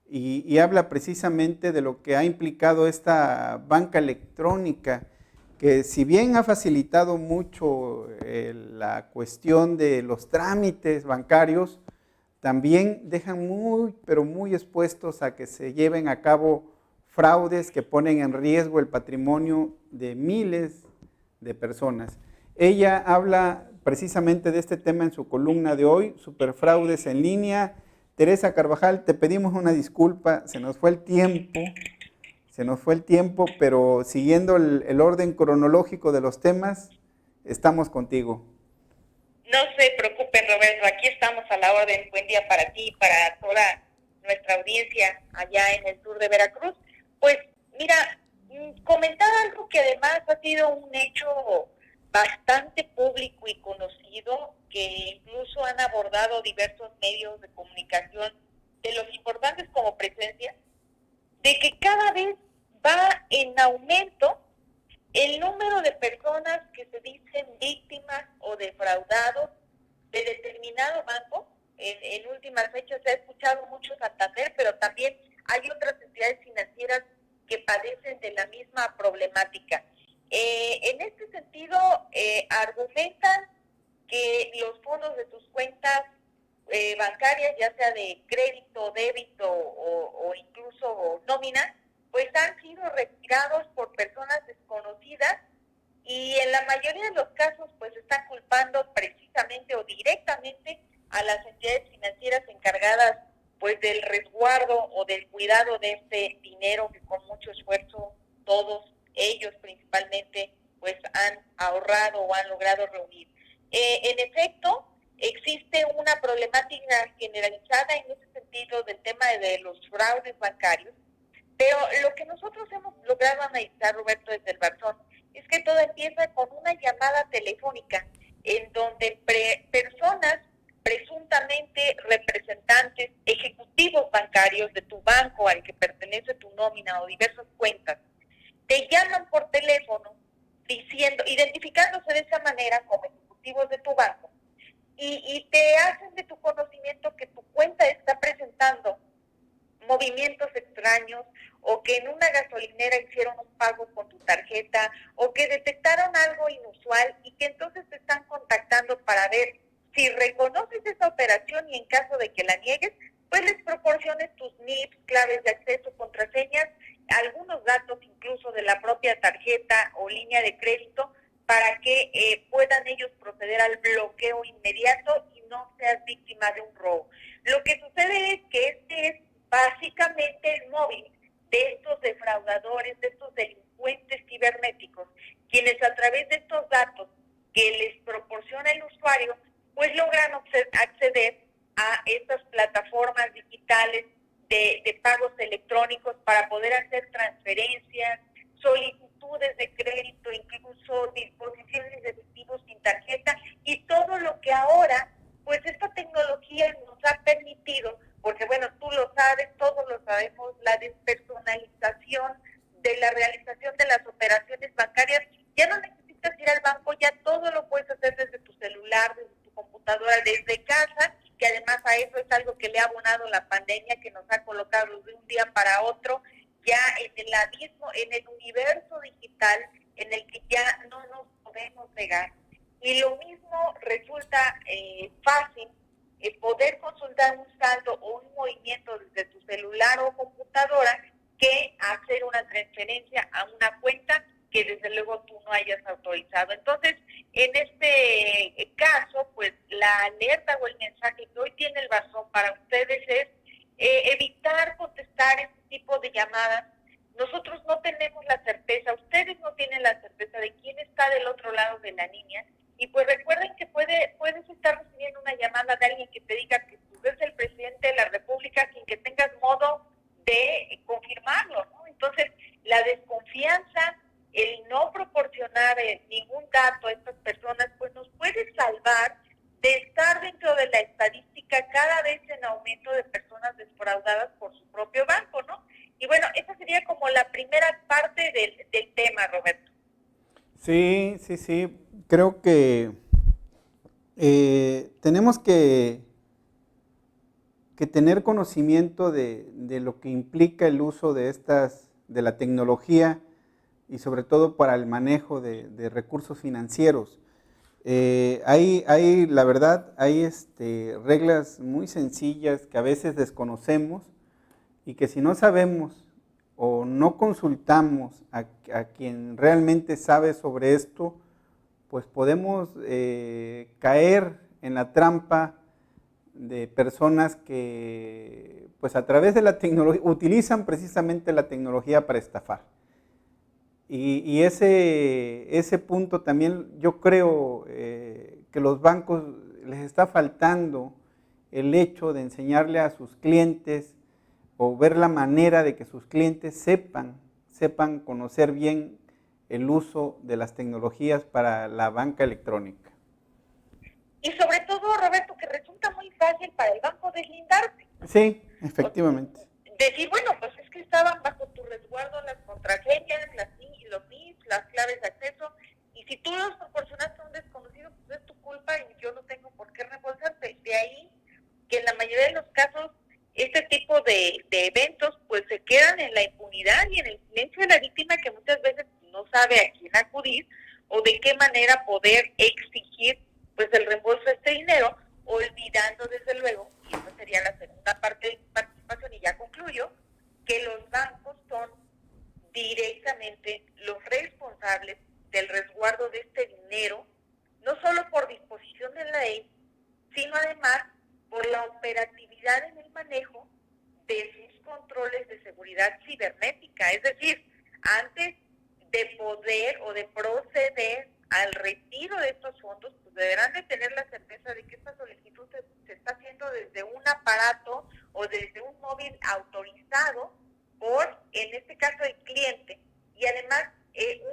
Speaker 1: y habla precisamente de lo que ha implicado esta banca electrónica que si bien ha facilitado mucho la cuestión de los trámites bancarios, también dejan muy, pero muy expuestos a que se lleven a cabo fraudes que ponen en riesgo el patrimonio de miles de personas. Ella habla precisamente de este tema en su columna de hoy, Superfraudes en línea. Teresa Carvajal, te pedimos una disculpa, se nos fue el tiempo, pero siguiendo el orden cronológico de los temas, estamos contigo.
Speaker 4: No se preocupen, Roberto, aquí estamos a la orden. Buen día para ti y para toda nuestra audiencia allá en el sur de Veracruz. Pues mira, comentar algo que además ha sido un hecho bastante público y conocido, que incluso han abordado diversos medios de comunicación de los importantes como Presencia, de que cada vez va en aumento el número de personas que se dicen víctimas o defraudados de determinado banco. En últimas fechas se ha escuchado mucho Santander, pero también hay otras entidades financieras que padecen de la misma problemática. En este sentido, argumentan que los fondos de tus cuentas bancarias, ya sea de crédito, débito o incluso nómina, pues han sido retirados por personas desconocidas, y en la mayoría de los casos pues están culpando precisamente o directamente a las entidades financieras encargadas pues del resguardo o del cuidado de este dinero que con mucho esfuerzo todos ellos principalmente pues han ahorrado o han logrado reunir. En efecto, existe una problemática generalizada en ese sentido del tema de los fraudes bancarios, pero lo que nosotros hemos logrado analizar, Roberto, desde el Barzón, es que todo empieza con una llamada telefónica en donde personas presuntamente representantes, ejecutivos bancarios de tu banco al que pertenece tu nómina o diversas cuentas, te llaman por teléfono diciendo, identificándose de esa manera como ejecutivos de tu banco, y te hacen de tu conocimiento que tu cuenta está presentando movimientos extraños, o que en una gasolinera hicieron un pago con tu tarjeta, o que detectaron algo inusual y que entonces te están contactando para ver si reconoces esa operación, y en caso de que la niegues, pues les proporciones tus NIPs, claves de acceso, contraseñas, algunos datos incluso de la propia tarjeta o línea de crédito, para que puedan ellos proceder al bloqueo inmediato y no seas víctima de un robo. Lo que sucede es que este es básicamente el móvil de estos defraudadores, de estos delincuentes cibernéticos, quienes a través de estos datos que les proporciona el usuario, pues logran acceder a estas plataformas digitales de pagos electrónicos para poder hacer transferencias, solicitudes de crédito, incluso disposiciones de efectivo sin tarjeta, y todo lo que ahora, pues esta tecnología nos ha permitido, porque bueno, tú lo sabes, todos lo sabemos, la despersonalización de la realización de las operaciones bancarias. Ya no necesitas ir al banco, ya todo lo puedes hacer desde tu celular, desde tu computadora, desde casa, que además a eso es algo que le ha abonado la pandemia, que nos ha colocado de un día para otro ya en el abismo, en el universo digital, en el que ya no nos podemos negar. Y lo mismo resulta fácil poder consultar un saldo o un movimiento desde tu celular o computadora que hacer una transferencia a una cuenta que desde luego tú no hayas autorizado. Entonces, en este caso, pues la alerta o el mensaje que hoy tiene el Barzón para ustedes es evitar contestar este tipo de llamadas. Nosotros no tenemos la certeza, ustedes no tienen la certeza de quién está del otro lado de la línea, y pues recuerden que puedes estar recibiendo una llamada de alguien que te diga que tú eres el presidente de la República sin que tengas modo de confirmarlo, ¿no? Entonces, la desconfianza, el no proporcionar ningún dato a estas personas, pues nos puede salvar de estar dentro de la estadística cada vez en aumento de personas defraudadas por su propio banco, ¿no? Y bueno, esa sería como la primera parte del tema, Roberto.
Speaker 1: Sí. Creo que tenemos que tener conocimiento de lo que implica el uso de la tecnología y sobre todo para el manejo de recursos financieros. Hay, la verdad, hay reglas muy sencillas que a veces desconocemos y que si no sabemos o no consultamos a quien realmente sabe sobre esto, pues podemos caer en la trampa de personas que pues a través de la tecnología utilizan precisamente la tecnología para estafar. Y ese punto también yo creo que los bancos les está faltando el hecho de enseñarle a sus clientes o ver la manera de que sus clientes sepan conocer bien el uso de las tecnologías para la banca electrónica.
Speaker 4: Y sobre todo, Roberto, que resulta muy fácil para el banco deslindarse.
Speaker 1: Sí, efectivamente.
Speaker 4: Decir, bueno, pues es que estaban bajo tu resguardo las contraseñas, los NIPs, las claves de acceso, y si tú los proporcionaste a un desconocido, pues es tu culpa y yo no tengo por qué reembolsarte. De ahí que en la mayoría de los casos, este tipo de eventos, pues se quedan en la impunidad y en el silencio de la víctima, que muchas veces no sabe a quién acudir o de qué manera poder exigir pues el reembolso de este dinero, olvidando desde luego, y esa sería la segunda parte de mi participación y ya concluyo, que los bancos son directamente los responsables del resguardo de este dinero, no solo por disposición de la ley, sino además por la operatividad en el manejo de sus controles de seguridad cibernética. Es decir, antes de poder o de proceder al retiro de estos fondos, pues deberán de tener la certeza de que esta solicitud se está haciendo desde un aparato o desde un móvil autorizado por, en este caso, el cliente. Y además,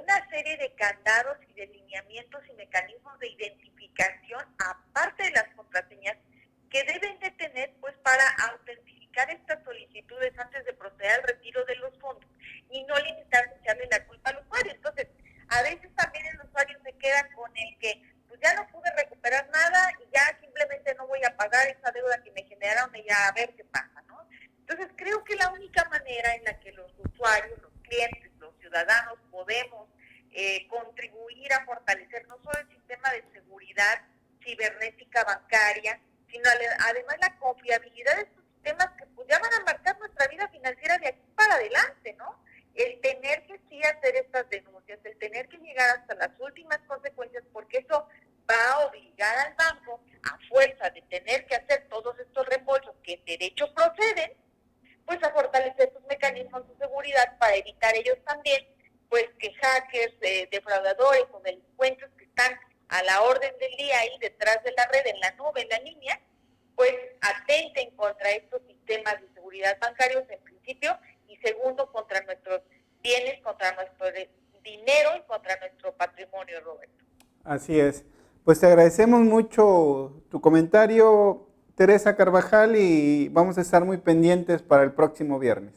Speaker 4: una serie de candados y de lineamientos y mecanismos de identificación, aparte de las contraseñas, que deben de tener pues para autentificar estas solicitudes antes de proceder al retiro de los fondos y no limitarse a echarle la culpa al usuario. Entonces, a veces también el usuario se queda con el que pues ya no pude recuperar nada y ya simplemente no voy a pagar esa deuda que me generaron y ya a ver qué pasa, ¿no? Entonces, creo que la única manera en la que los usuarios, los clientes, los ciudadanos podemos contribuir a fortalecer no solo el sistema de seguridad cibernética bancaria, sino además la confiabilidad de estos sistemas que pues ya van a marcar nuestra vida financiera de aquí para adelante, ¿no? El tener que sí hacer estas denuncias, el tener que llegar hasta las últimas consecuencias, porque eso va a obligar al banco, a fuerza de tener que hacer todos estos reembolsos que en derecho proceden, pues a fortalecer sus mecanismos de seguridad para evitar ellos también, pues que hackers, defraudadores o delincuentes que están a la orden del día ahí detrás de la red, en la nube, en la línea, pues atenten contra estos sistemas de seguridad bancarios en principio y segundo contra nuestros bienes, contra nuestro dinero y contra nuestro patrimonio, Roberto.
Speaker 1: Así es. Pues te agradecemos mucho tu comentario, Teresa Carvajal, y vamos a estar muy pendientes para el próximo viernes.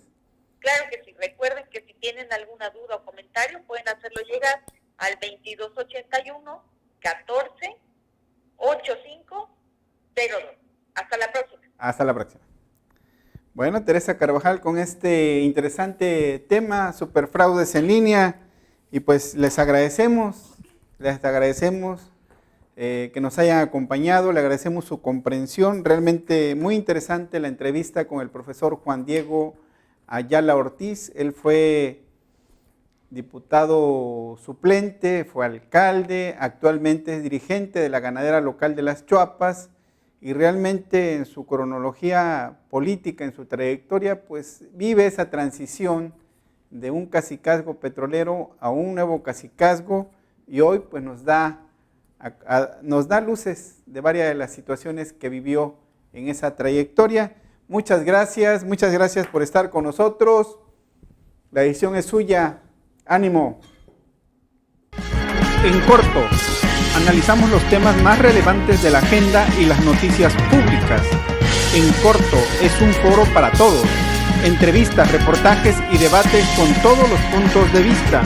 Speaker 4: Claro que sí. Recuerden que si tienen alguna duda o comentario pueden hacerlo llegar al 2281 14 85 02. Hasta la próxima. Hasta la próxima.
Speaker 1: Bueno, Teresa Carvajal con este interesante tema, superfraudes en línea, y pues les agradecemos que nos hayan acompañado, le agradecemos su comprensión. Realmente muy interesante la entrevista con el profesor Juan Diego Ayala Ortiz. Él fue diputado suplente, fue alcalde, actualmente es dirigente de la ganadera local de Las Chuapas, y realmente en su cronología política, en su trayectoria, pues vive esa transición de un cacicazgo petrolero a un nuevo cacicazgo, y hoy pues nos da luces de varias de las situaciones que vivió en esa trayectoria. Muchas gracias por estar con nosotros. La edición es suya. ¡Ánimo! En corto, analizamos los temas más relevantes de la agenda y las noticias públicas. En corto es un foro para todos. Entrevistas, reportajes y debates con todos los puntos de vista.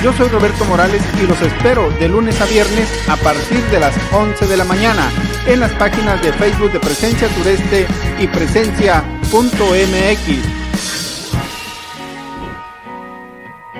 Speaker 1: Yo soy Roberto Morales y los espero de lunes a viernes a partir de las 11 de la mañana en las páginas de Facebook de Presencia Sureste y Presencia.mx.